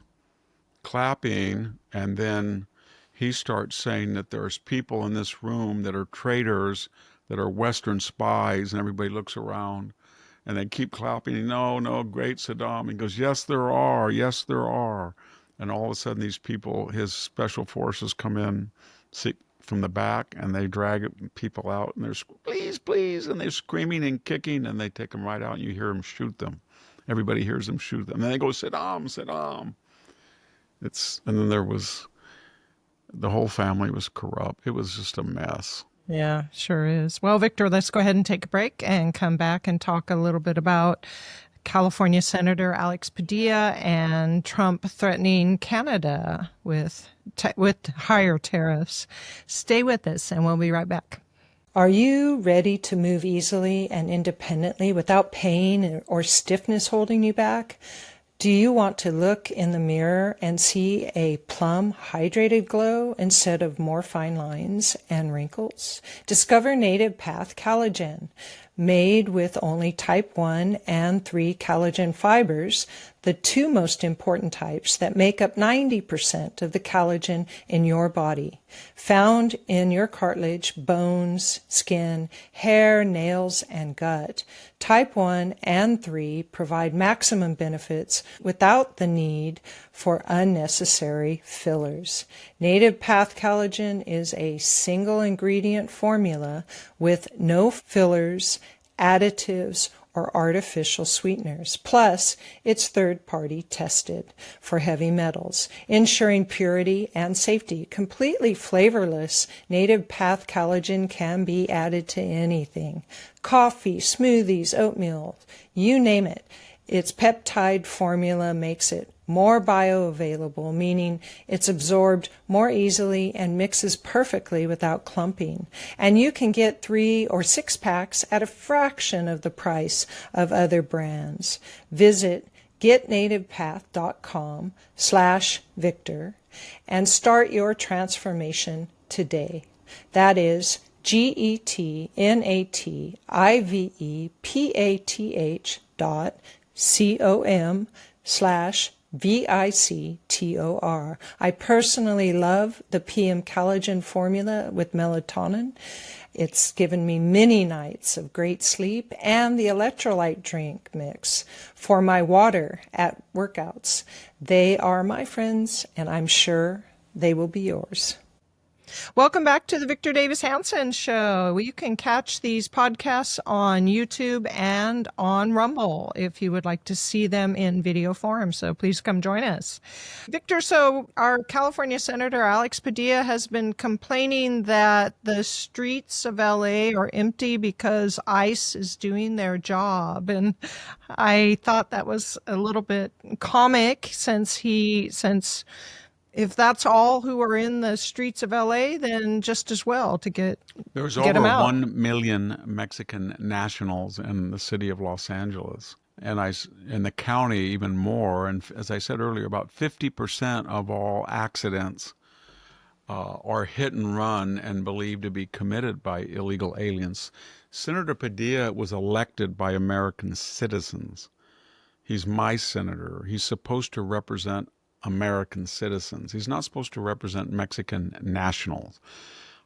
clapping, and then he starts saying that there's people in this room that are traitors, that are Western spies, and everybody looks around, and they keep clapping. No, no, great Saddam. He goes, yes, there are. Yes, there are. And all of a sudden, these people, his special forces, come in from the back, and they drag people out, and they're please, please, and they're screaming and kicking, and they take them right out, and you hear them shoot them. Everybody hears them shoot them. And then they go, Saddam, Saddam. And then the whole family was corrupt. It was just a mess. Yeah, sure is. Well, Victor, let's go ahead and take a break and come back and talk a little bit about California Senator Alex Padilla and Trump threatening Canada with higher tariffs. Stay with us, and we'll be right back. Are you ready to move easily and independently without pain or stiffness holding you back? Do you want to look in the mirror and see a plumb, hydrated glow instead of more fine lines and wrinkles? Discover Native Path Collagen. Made with only type 1 and 3 collagen fibers, the two most important types that make up 90% of the collagen in your body. Found in your cartilage, bones, skin, hair, nails, and gut, type 1 and 3 provide maximum benefits without the need for unnecessary fillers. Native Path Collagen is a single ingredient formula with no fillers, additives, or artificial sweeteners. Plus, it's third-party tested for heavy metals, ensuring purity and safety. Completely flavorless, Native Path Collagen can be added to anything. Coffee, smoothies, oatmeal, you name it. Its peptide formula makes it more bioavailable, meaning it's absorbed more easily and mixes perfectly without clumping. And you can get 3 or 6 packs at a fraction of the price of other brands. Visit getnativepath.com/Victor and start your transformation today. That is getnativepath.com/VICTOR. I personally love the PM Collagen formula with melatonin. It's given me many nights of great sleep, and the electrolyte drink mix for my water at workouts. They are my friends, and I'm sure they will be yours. Welcome back to the Victor Davis Hanson Show. You can catch these podcasts on YouTube and on Rumble if you would like to see them in video form. So please come join us. Victor, so our California Senator Alex Padilla has been complaining that the streets of LA are empty because ICE is doing their job. And I thought that was a little bit comic since if that's all who are in the streets of LA, then just as well to get There's them over out. 1 million Mexican nationals in the city of Los Angeles. And in the county, even more. And as I said earlier, about 50% of all accidents are hit and run and believed to be committed by illegal aliens. Senator Padilla was elected by American citizens. He's my senator. He's supposed to represent American citizens. He's not supposed to represent Mexican nationals.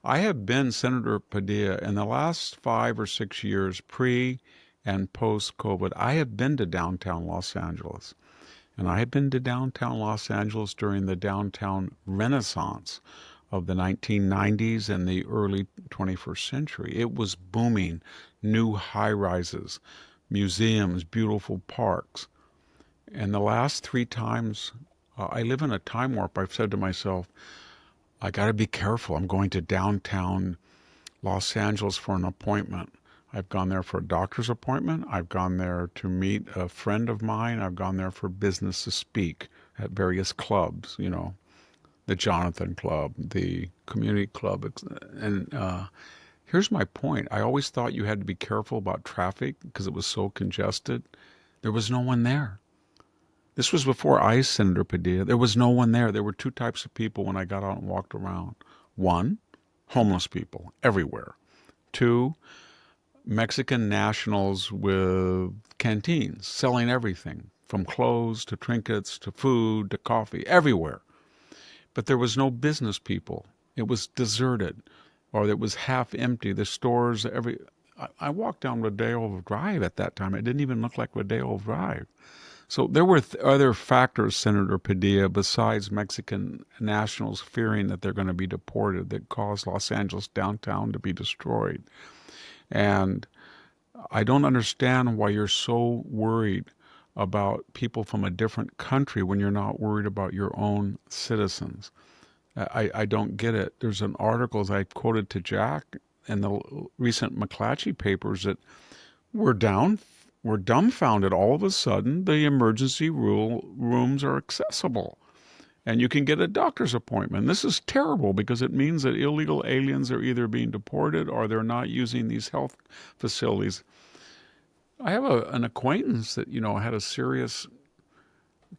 I have been Senator Padilla in the last 5 or 6 years, pre and post COVID. I have been to downtown Los Angeles. And I have been to downtown Los Angeles during the downtown renaissance of the 1990s and the early 21st century. It was booming. New high-rises, museums, beautiful parks. And the last 3 times, I live in a time warp. I've said to myself, I got to be careful. I'm going to downtown Los Angeles for an appointment. I've gone there for a doctor's appointment. I've gone there to meet a friend of mine. I've gone there for business to speak at various clubs, the Jonathan Club, the community club. And here's my point. I always thought you had to be careful about traffic because it was so congested. There was no one there. This was before ICE, Senator Padilla. There was no one there. There were two types of people when I got out and walked around. One, homeless people everywhere. Two, Mexican nationals with canteens selling everything from clothes to trinkets to food to coffee, everywhere. But there was no business people. It was deserted, or it was half empty. The stores, I walked down Rodeo Drive at that time. It didn't even look like Rodeo Drive. So there were other factors, Senator Padilla, besides Mexican nationals fearing that they're going to be deported, that caused Los Angeles downtown to be destroyed. And I don't understand why you're so worried about people from a different country when you're not worried about your own citizens. I don't get it. There's an article, as I quoted to Jack, in the recent McClatchy papers that we're dumbfounded. All of a sudden, the emergency rooms are accessible, and you can get a doctor's appointment. This is terrible because it means that illegal aliens are either being deported or they're not using these health facilities. I have an acquaintance that, had a serious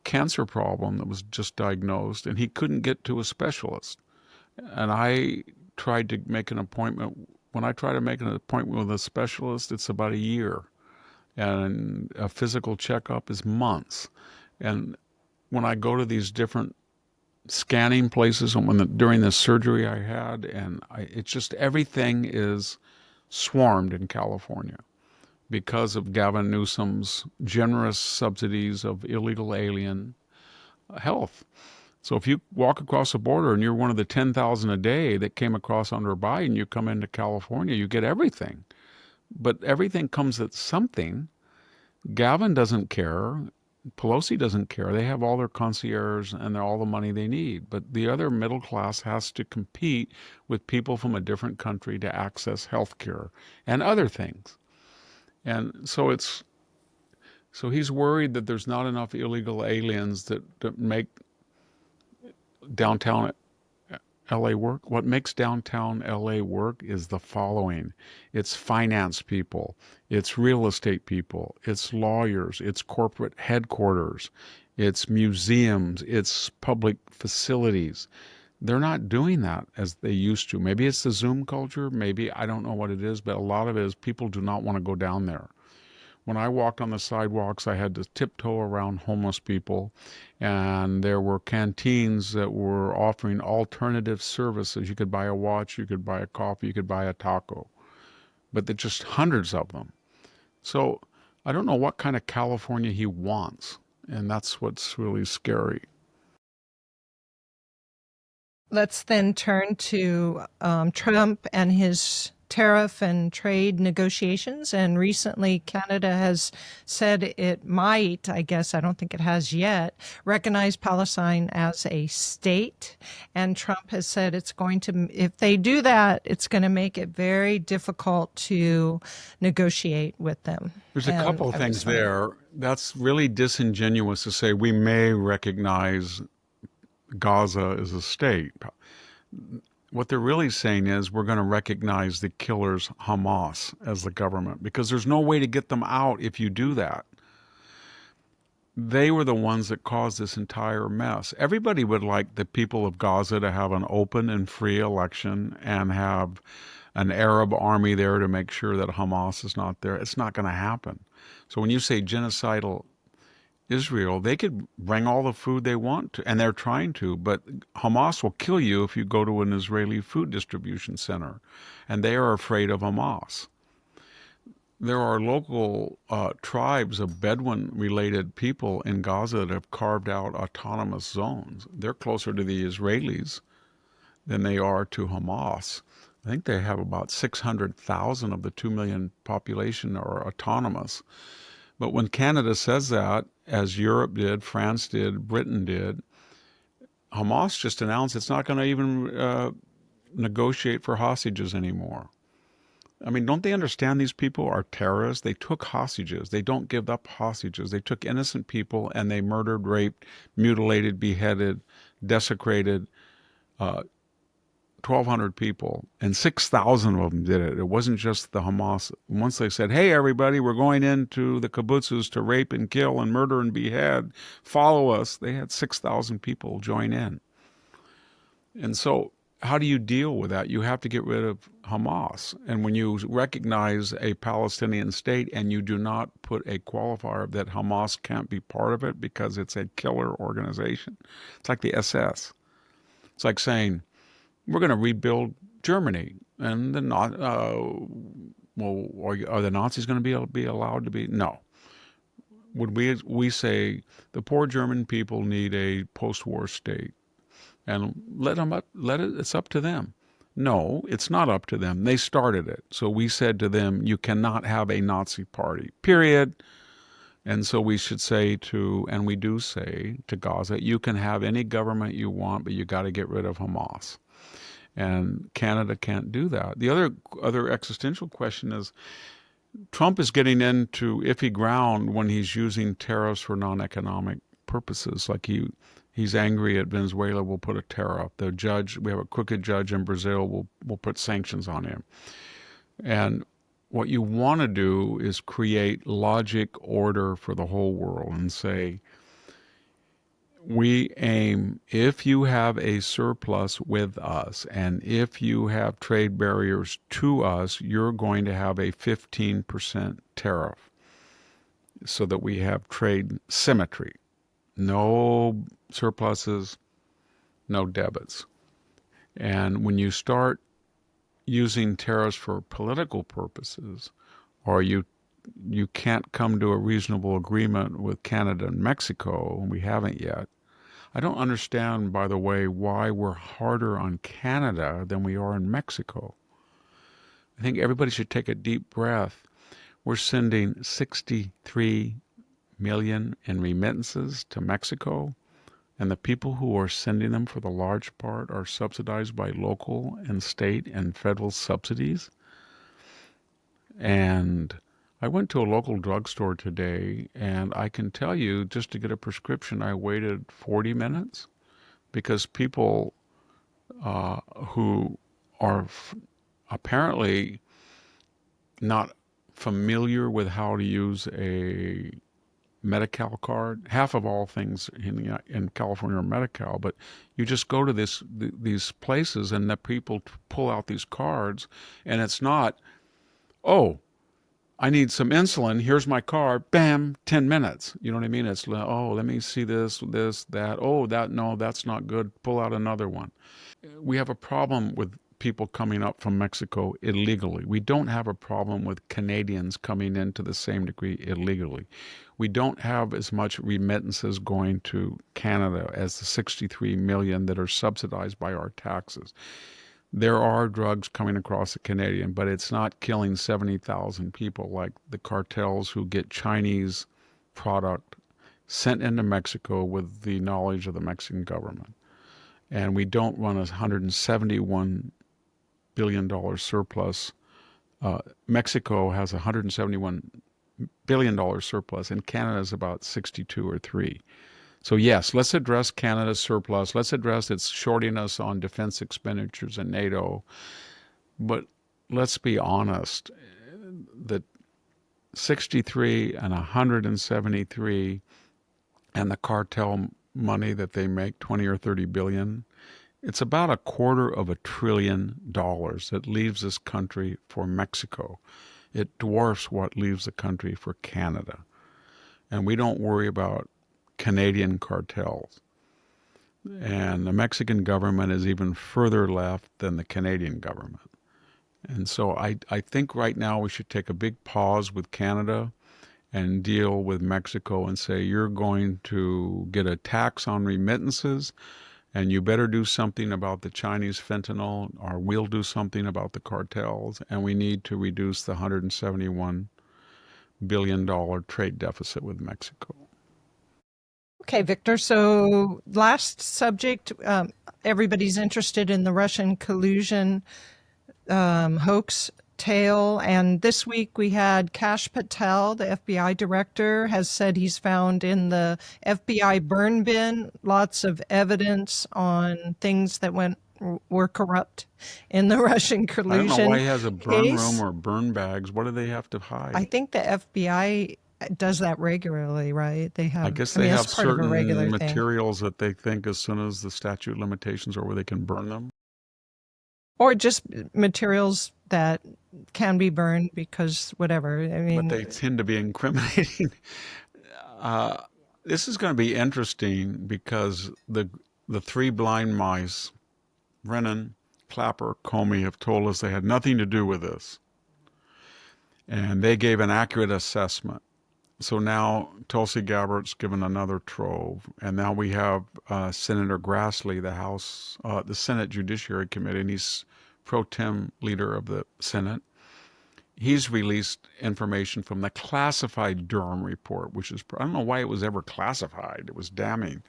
cancer problem that was just diagnosed, and he couldn't get to a specialist. And I tried to make an appointment. When I try to make an appointment with a specialist, it's about a year. And a physical checkup is months. And when I go to these different scanning places, and during the surgery I had, it's just everything is swarmed in California because of Gavin Newsom's generous subsidies of illegal alien health. So if you walk across the border and you're one of the 10,000 a day that came across under Biden, you come into California, you get everything. But everything comes at something. Gavin doesn't care. Pelosi doesn't care. They have all their concierge and all the money they need. But the other middle class has to compete with people from a different country to access health care and other things. And so he's worried that there's not enough illegal aliens that make downtown LA work. What makes downtown LA work is the following. It's finance people, it's real estate people, it's lawyers, it's corporate headquarters, it's museums, it's public facilities. They're not doing that as they used to. Maybe it's the Zoom culture, maybe, I don't know what it is, but a lot of it is people do not want to go down there. When I walked on the sidewalks, I had to tiptoe around homeless people, and there were canteens that were offering alternative services. You could buy a watch, you could buy a coffee, you could buy a taco, but there's just hundreds of them. So I don't know what kind of California he wants, and that's what's really scary. Let's then turn to Trump and his tariff and trade negotiations. And recently, Canada has said it might, I guess, I don't think it has yet, recognize Palestine as a state. And Trump has said it's going to, if they do that, it's going to make it very difficult to negotiate with them. There's a couple of things there. That's really disingenuous to say we may recognize Gaza as a state. What they're really saying is we're going to recognize the killers, Hamas, as the government, because there's no way to get them out if you do that. They were the ones that caused this entire mess. Everybody would like the people of Gaza to have an open and free election and have an Arab army there to make sure that Hamas is not there. It's not going to happen. So when you say genocidal Israel, they could bring all the food they want to, and they're trying to, but Hamas will kill you if you go to an Israeli food distribution center, and they are afraid of Hamas. There are local tribes of Bedouin-related people in Gaza that have carved out autonomous zones. They're closer to the Israelis than they are to Hamas. I think they have about 600,000 of the 2 million population are autonomous. But when Canada says that, as Europe did, France did, Britain did, Hamas just announced it's not going to even negotiate for hostages anymore. I mean, don't they understand these people are terrorists? They took hostages. They don't give up hostages. They took innocent people and they murdered, raped, mutilated, beheaded, desecrated 1,200 people, and 6,000 of them did it. It wasn't just the Hamas. Once they said, hey, everybody, we're going into the kibbutzes to rape and kill and murder and behead, follow us, they had 6,000 people join in. And so how do you deal with that? You have to get rid of Hamas. And when you recognize a Palestinian state and you do not put a qualifier that Hamas can't be part of it because it's a killer organization, it's like the SS. It's like saying, we're going to rebuild Germany. And the not, well, are the Nazis going to be allowed to be? No. Would we say the poor German people need a post-war state and it's up to them? No, it's not up to them. They started it. So we said to them, you cannot have a Nazi party, period. And so we should say and we do say to Gaza, you can have any government you want, but you got to get rid of Hamas. And Canada can't do that. The other existential question is Trump is getting into iffy ground when he's using tariffs for non-economic purposes. Like he's angry at Venezuela, will put a tariff. We have a crooked judge in Brazil, will put sanctions on him. And what you want to do is create logic, order for the whole world and say, we aim, if you have a surplus with us and if you have trade barriers to us, you're going to have a 15% tariff so that we have trade symmetry. No surpluses, no debits. And when you start using tariffs for political purposes, or you can't come to a reasonable agreement with Canada and Mexico, and we haven't yet. I don't understand, by the way, why we're harder on Canada than we are in Mexico. I think everybody should take a deep breath. We're sending 63 million in remittances to Mexico, and the people who are sending them for the large part are subsidized by local and state and federal subsidies. And I went to a local drugstore today, and I can tell you, just to get a prescription, I waited 40 minutes because people who are apparently not familiar with how to use a Medi-Cal card. Half of all things in California are Medi-Cal, but you just go to these places and the people pull out these cards, and it's not, oh, I need some insulin. Here's my card. Bam, 10 minutes. You know what I mean? It's, oh, let me see this, that. Oh, no, that's not good. Pull out another one. We have a problem with people coming up from Mexico illegally. We don't have a problem with Canadians coming in to the same degree illegally. We don't have as much remittances going to Canada as the 63 million that are subsidized by our taxes. There are drugs coming across the Canadian, but it's not killing 70,000 people like the cartels who get Chinese product sent into Mexico with the knowledge of the Mexican government. And we don't run a $171 billion surplus. Mexico has a $171 billion surplus, and Canada is about 62 or 3. So yes, let's address Canada's surplus. Let's address it's shorting us on defense expenditures in NATO. But let's be honest, that 63 and 173 and the cartel money that they make, 20 or 30 billion, it's about $250 billion that leaves this country for Mexico. It dwarfs what leaves the country for Canada. And we don't worry about Canadian cartels. And the Mexican government is even further left than the Canadian government. And so I think right now we should take a big pause with Canada and deal with Mexico and say, you're going to get a tax on remittances, and you better do something about the Chinese fentanyl, or we'll do something about the cartels, and we need to reduce the $171 billion trade deficit with Mexico. Okay, Victor. So last subject, everybody's interested in the Russian collusion hoax tale. And this week we had Kash Patel, the FBI director, has said he's found in the FBI burn bin lots of evidence on things that went were corrupt in the Russian I don't know why collusion he has a burn room case. or burn bags. What do they have to I hide? think the FBI does that regularly, right? They I have, guess I they mean, that's have part of a regular certain thing. materials that they think as soon as the statute of limitations are over, they can burn them. Or just materials that can be burned because whatever. I But mean, they tend to be incriminating. Uh, this is going to be interesting because the three blind mice, Brennan, Clapper, Comey, have told us they had nothing to do with this, and they gave an accurate assessment. So now Tulsi Gabbard's given another trove, and now we have Senator Grassley, the Senate Judiciary Committee, and he's pro tem leader of the Senate. He's released information from the classified Durham report, which is, I don't know why it was ever classified. It was damning.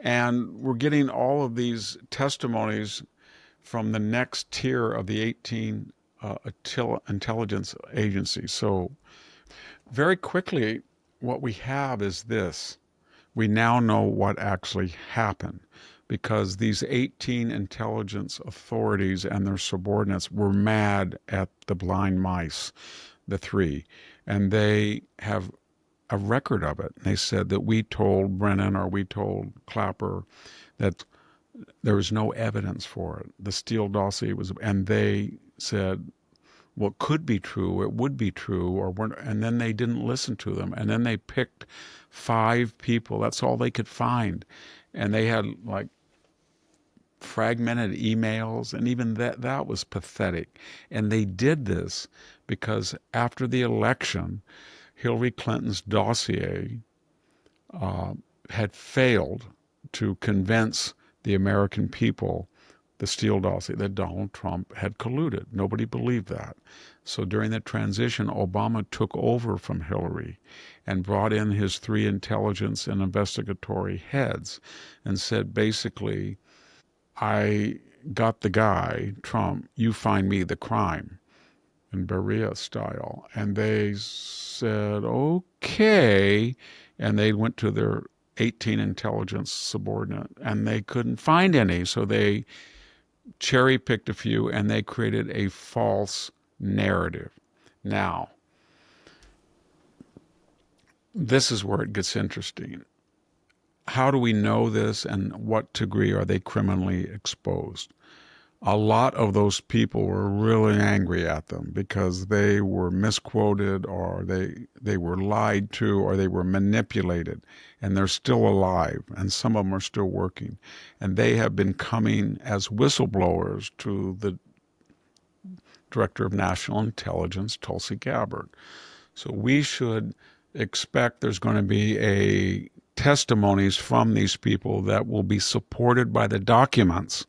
And we're getting all of these testimonies from the next tier of the 18 intelligence agencies. So very quickly, what we have is this. We now know what actually happened because these 18 intelligence authorities and their subordinates were mad at the blind mice, the three, and they have a record of it. They said that we told Brennan or we told Clapper that there was no evidence for it. The Steele dossier was, and they said, well, it could be true, it would be true, and then they didn't listen to them. And then they picked 5 people. That's all they could find. And they had like fragmented emails, and even that was pathetic. And they did this because after the election, Hillary Clinton's dossier had failed to convince the American people, the Steele dossier, that Donald Trump had colluded. Nobody believed that. So during the transition, Obama took over from Hillary and brought in his 3 intelligence and investigatory heads and said, basically, I got the guy, Trump, you find me the crime, in Berea style. And they said, okay. And they went to their 18 intelligence subordinate and they couldn't find any. So they cherry picked a few and they created a false narrative. Now, this is where it gets interesting. How do we know this and what degree are they criminally exposed? A lot of those people were really angry at them because they were misquoted or they were lied to or they were manipulated, and they're still alive and some of them are still working, and they have been coming as whistleblowers to the Director of National Intelligence, Tulsi Gabbard. So we should expect there's going to be a testimonies from these people that will be supported by the documents.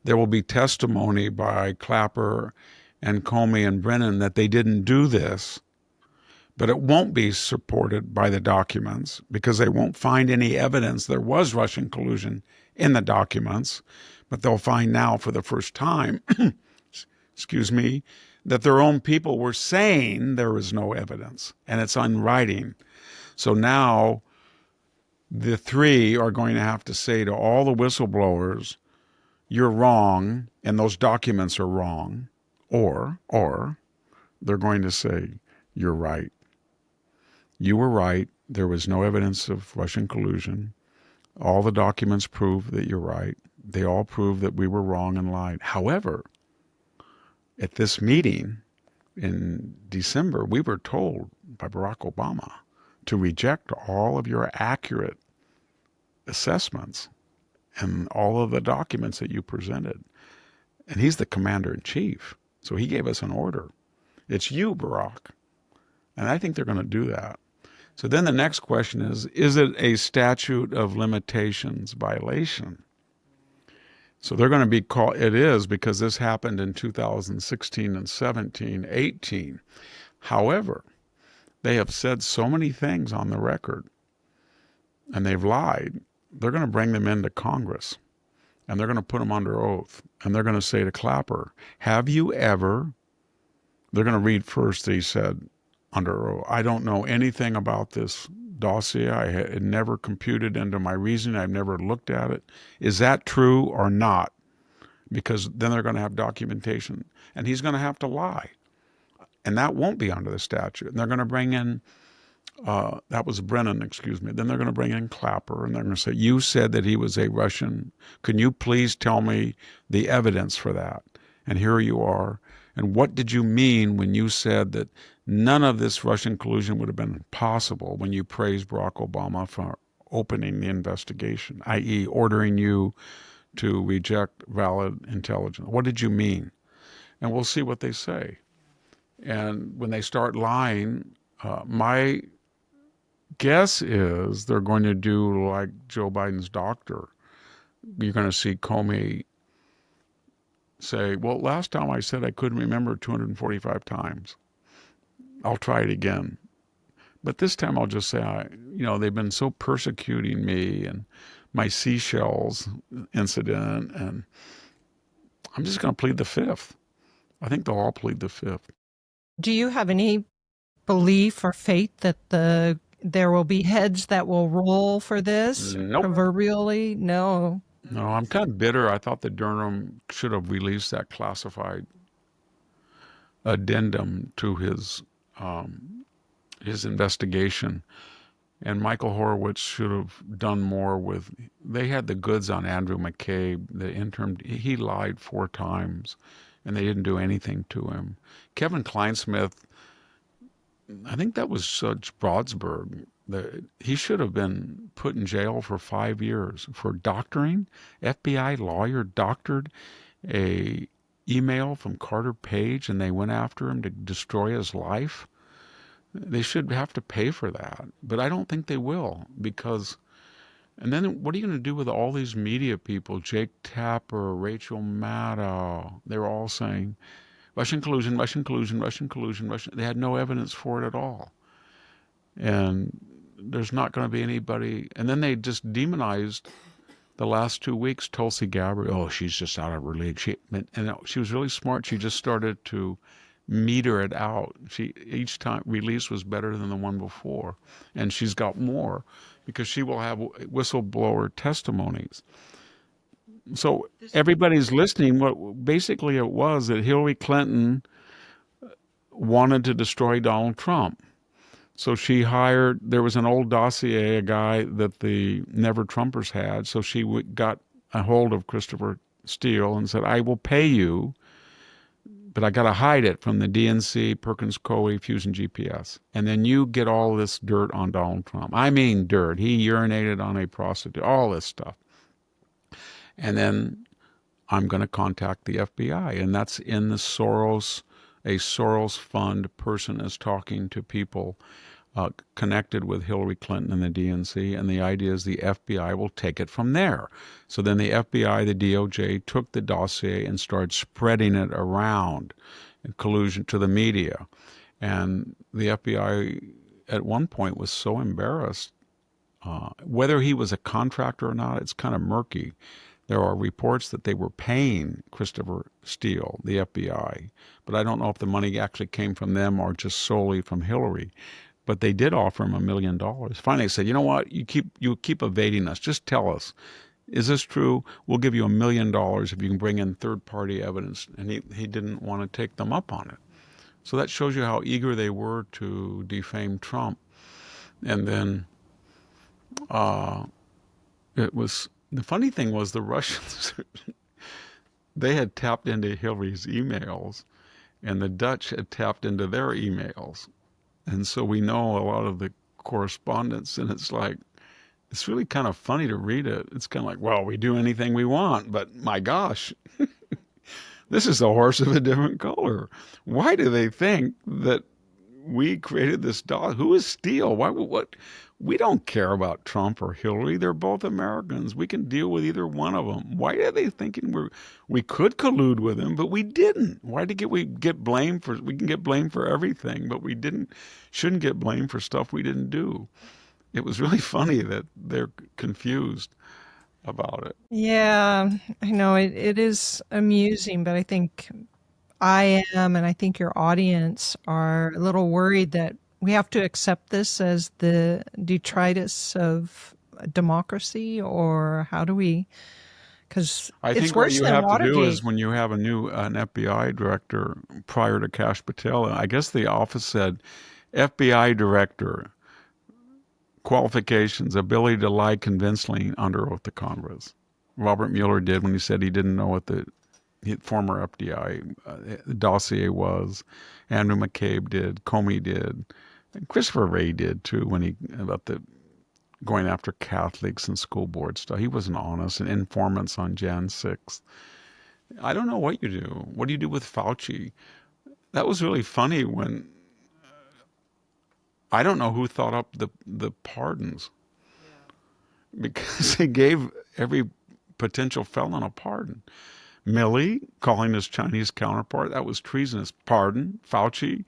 There will be testimony by Clapper and Comey and Brennan that they didn't do this, but it won't be supported by the documents because they won't find any evidence there was Russian collusion in the documents. But they'll find now for the first time, excuse me, that their own people were saying there was no evidence and it's on writing. So now the 3 are going to have to say to all the whistleblowers, you're wrong and those documents are wrong, or they're going to say, you're right. You were right. There was no evidence of Russian collusion. All the documents prove that you're right. They all prove that we were wrong and lied. However, at this meeting in December, we were told by Barack Obama to reject all of your accurate assessments and all of the documents that you presented. And he's the commander in chief. So he gave us an order. It's you, Barack. And I think they're going to do that. So then the next question is it a statute of limitations violation? So they're going to be called, it is, because this happened in 2016 and 17, 18. However, they have said so many things on the record and they've lied. They're going to bring them into Congress and they're going to put them under oath. And they're going to say to Clapper, have you ever, they're going to read first, he said, under oath, I don't know anything about this dossier. I had never computed into my reasoning. I've never looked at it. Is that true or not? because then they're going to have documentation, and he's going to have to lie, and that won't be under the statute. And they're going to bring in that was Brennan, excuse me. Then they're going to bring in Clapper, and they're going to say, you said that he was a Russian. Can you please tell me the evidence for that? And here you are. And what did you mean when you said that none of this Russian collusion would have been possible when you praised Barack Obama for opening the investigation, i.e. ordering you to reject valid intelligence? What did you mean? And we'll see what they say. And when they start lying, my guess is they're going to do like Joe Biden's doctor. You're going to see Comey say, well, last time I said I couldn't remember 245 times. I'll try it again. But this time I'll just say, they've been so persecuting me and my seashells incident, and I'm just going to plead the fifth. I think they'll all plead the fifth. Do you have any belief or faith that there will be heads that will roll for this? Nope. Proverbially? No. No, I'm kind of bitter. I thought that Durham should have released that classified addendum to his investigation. And Michael Horowitz should have done more with. They had the goods on Andrew McCabe, the interim. He lied 4 times, and they didn't do anything to him. Kevin Kleinsmith, I think that was Judge Broadsburg. He should have been put in jail for 5 years for doctoring. FBI lawyer doctored a email from Carter Page, and they went after him to destroy his life. They should have to pay for that, but I don't think they will, because. And then what are you going to do with all these media people? Jake Tapper, Rachel Maddow. They were all saying Russian collusion, Russian collusion, Russian collusion, Russian. They had no evidence for it at all. And there's not going to be anybody. And then they just demonized the last 2 weeks Tulsi Gabbard. Oh, she's just out of her league. She was really smart. She just started to meter it out. Each time release was better than the one before. And she's got more because she will have whistleblower testimonies. So everybody's listening. What basically it was that Hillary Clinton wanted to destroy Donald Trump. So she hired, there was an old dossier, a guy that the Never Trumpers had. So she got a hold of Christopher Steele and said, I will pay you, but I got to hide it from the DNC, Perkins Coie, Fusion GPS. And then you get all this dirt on Donald Trump. I mean dirt. He urinated on a prostitute, all this stuff. And then I'm going to contact the FBI. And that's in the Soros, a Soros fund person is talking to people connected with Hillary Clinton and the DNC. And the idea is the FBI will take it from there. So then the FBI, the DOJ, took the dossier and started spreading it around in collusion to the media. And the FBI at one point was so embarrassed. Whether he was a contractor or not, it's kind of murky. There are reports that they were paying Christopher Steele, the FBI, but I don't know if the money actually came from them or just solely from Hillary. But they did offer him $1 million. Finally, they said, you know what? You keep evading us. Just tell us, is this true? We'll give you $1 million if you can bring in third-party evidence. And he didn't want to take them up on it. So that shows you how eager they were to defame Trump. And then the funny thing was the Russians, they had tapped into Hillary's emails, and the Dutch had tapped into their emails. And so we know a lot of the correspondence, and it's really kind of funny to read it. It's kind of like, well, we do anything we want, but my gosh, this is a horse of a different color. Why do they think that we created this dog? Who is Steele? What? We don't care about Trump or Hillary. They're both Americans. We can deal with either one of them. Why are they thinking we could collude with him, but we didn't? Why did we get blamed for? We can get blamed for everything, but we shouldn't get blamed for stuff we didn't do. It was really funny that they're confused about it. Yeah, I know it is amusing, but I think I am, and I think your audience are a little worried that we have to accept this as the detritus of democracy, or how do we because I it's think what worse you than have to do Watergate. is when you have an FBI director prior to Kash Patel, I guess the office said FBI director qualifications, ability to lie convincingly under oath to Congress. Robert Mueller did when he said he didn't know what the former FBI dossier was. Andrew McCabe did. Comey did. And Christopher Wray did too when he about the going after Catholics and school board stuff. He wasn't honest and informants on Jan 6th. I don't know what you do. What do you do with Fauci? That was really funny when I don't know who thought up the pardons because they gave every potential felon a pardon. Milley calling his Chinese counterpart, that was treasonous. Pardon. Fauci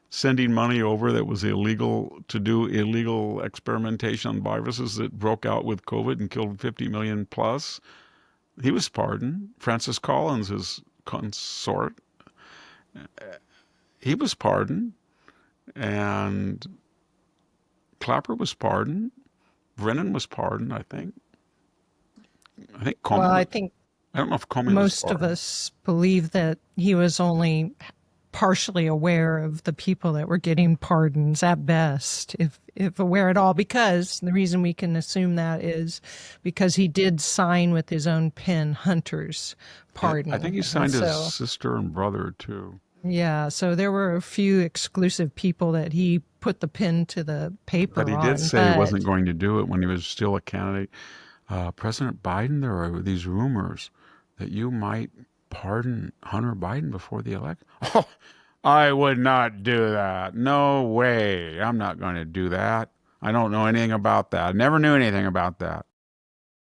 sending money over that was illegal to do illegal experimentation on viruses that broke out with COVID and killed 50 million plus. He was pardoned. Francis Collins, his consort, he was pardoned. And Clapper was pardoned. Brennan was pardoned, I think. I think Well, Comey I was, think I don't know if Comey was most of pardoned. us believe that he was only partially aware of the people that were getting pardons at best, if aware at all, because the reason we can assume that is because he did sign with his own pen Hunter's I think pardon. he And signed his so, sister and brother too. yeah, so there were a few exclusive people that he put the pen to the But paper he did on, say he wasn't but going to do it when he was still a candidate. President Biden, there are these rumors that you might pardon Hunter Biden before the election. Oh, I would not do that. No way. I'm not going to do that. I don't know anything about that. I never knew anything about that.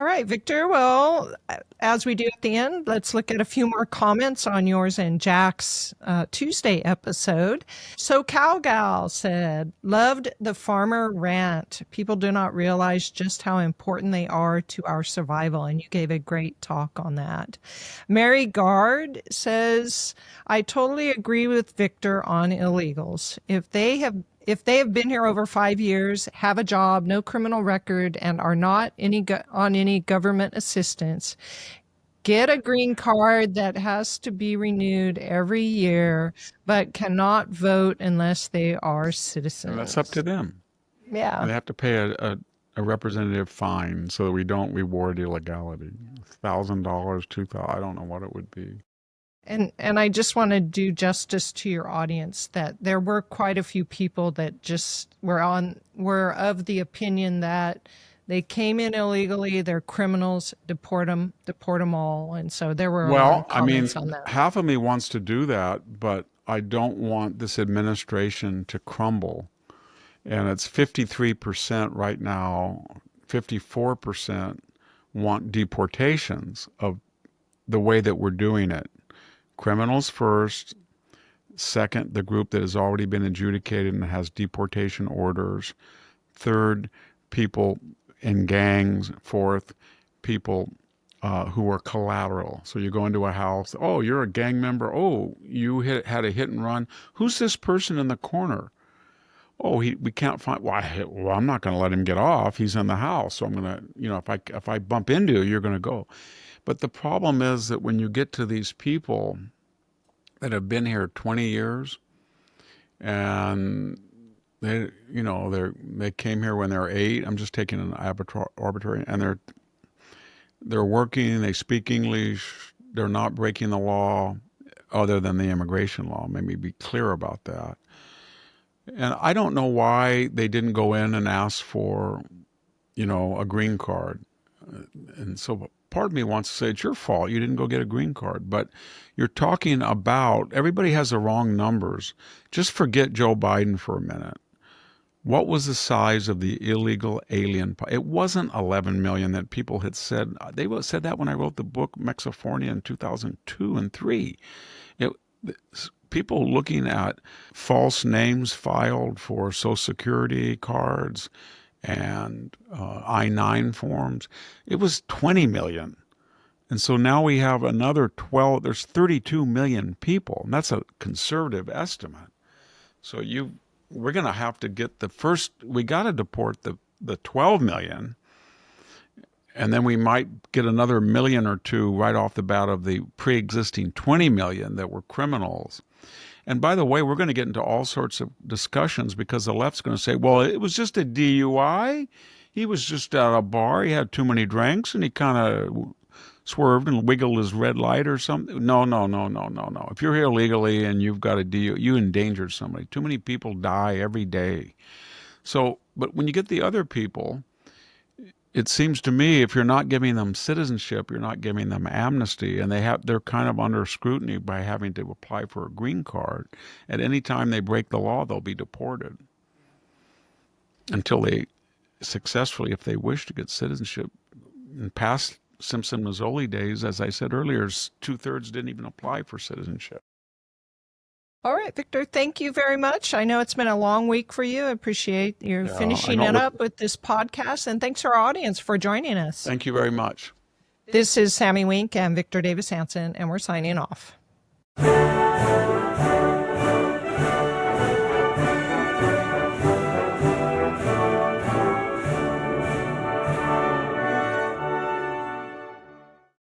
all right, Victor. Well, as we do at the end, let's look at a few more comments on yours and Jack's Tuesday episode. So, Cowgal said, loved the farmer rant. People do not realize just how important they are to our survival. And you gave a great talk on that. Mary Gard says, I totally agree with Victor on illegals. If they have been here over 5 years, have a job, no criminal record, and are not on any government assistance, get a green card that has to be renewed every year, but cannot vote unless they are And that's up to citizens. them. Yeah. And they have to pay a representative fine so that we don't reward illegality. $1,000, 2,000, I don't know what it would be. And I just want to do justice to your audience that there were quite a few people that just were of the opinion that they came in illegally, they're criminals, deport them all. And so there were a lot Well, of I comments on mean, that. half of me wants to do that, but I don't want this administration to crumble. And it's 53% right now, 54% want deportations of the way that we're doing it. Criminals first, second, the group that has already been adjudicated and has deportation orders, third, people in gangs, fourth, people who are collateral. So you go into a house, oh, you're a gang member. Oh, you had a hit and run. Who's this person in the corner? Oh, we can't find. Well, I'm not going to let him get off. He's in the house, so I'm going to, if I bump into you, you're going to go. But the problem is that when you get to these people that have been here 20 years and they came here when they're 8. I'm just taking an arbitrary, and they're working. They speak English. They're not breaking the law, other than the immigration law. Maybe be clear about that. And I don't know why they didn't go in and ask for, a green card. And so part of me wants to say it's your fault. You didn't go get a green card. But you're talking about everybody has the wrong numbers. Just forget Joe Biden for a minute. What was the size of the illegal alien? It wasn't 11 million that people had said. They said that when I wrote the book Mexifornia in 2002 and 3. It, people looking at false names filed for Social Security cards and I-9 forms. It was 20 million. And so now we have another 12. There's 32 million people, and that's a conservative estimate. So we're going to have to get we got to deport the 12 million, And then we might get another million or two right off the bat of the pre-existing 20 million that were criminals. And by the way, we're going to get into all sorts of discussions because the left's going to say, well, it was just a DUI. He was just at a bar. He had too many drinks and he kind of swerved and wiggled his red light or something. No. If you're here legally and you've got a DUI, you endangered somebody. Too many people die every day. So, but when you get the other people, it seems to me if you're not giving them citizenship, you're not giving them amnesty, and they're kind of under scrutiny by having to apply for a green card. At any time they break the law, they'll be deported until they successfully, if they wish to get citizenship. In past Simpson-Mazzoli days, as I said earlier, 2/3 didn't even apply for citizenship. All right, Victor, thank you very much. I know it's been a long week for you. I appreciate you finishing it up with this podcast. And thanks to our audience for joining us. Thank you very much. This is Sami Winc and Victor Davis Hanson, and we're signing off.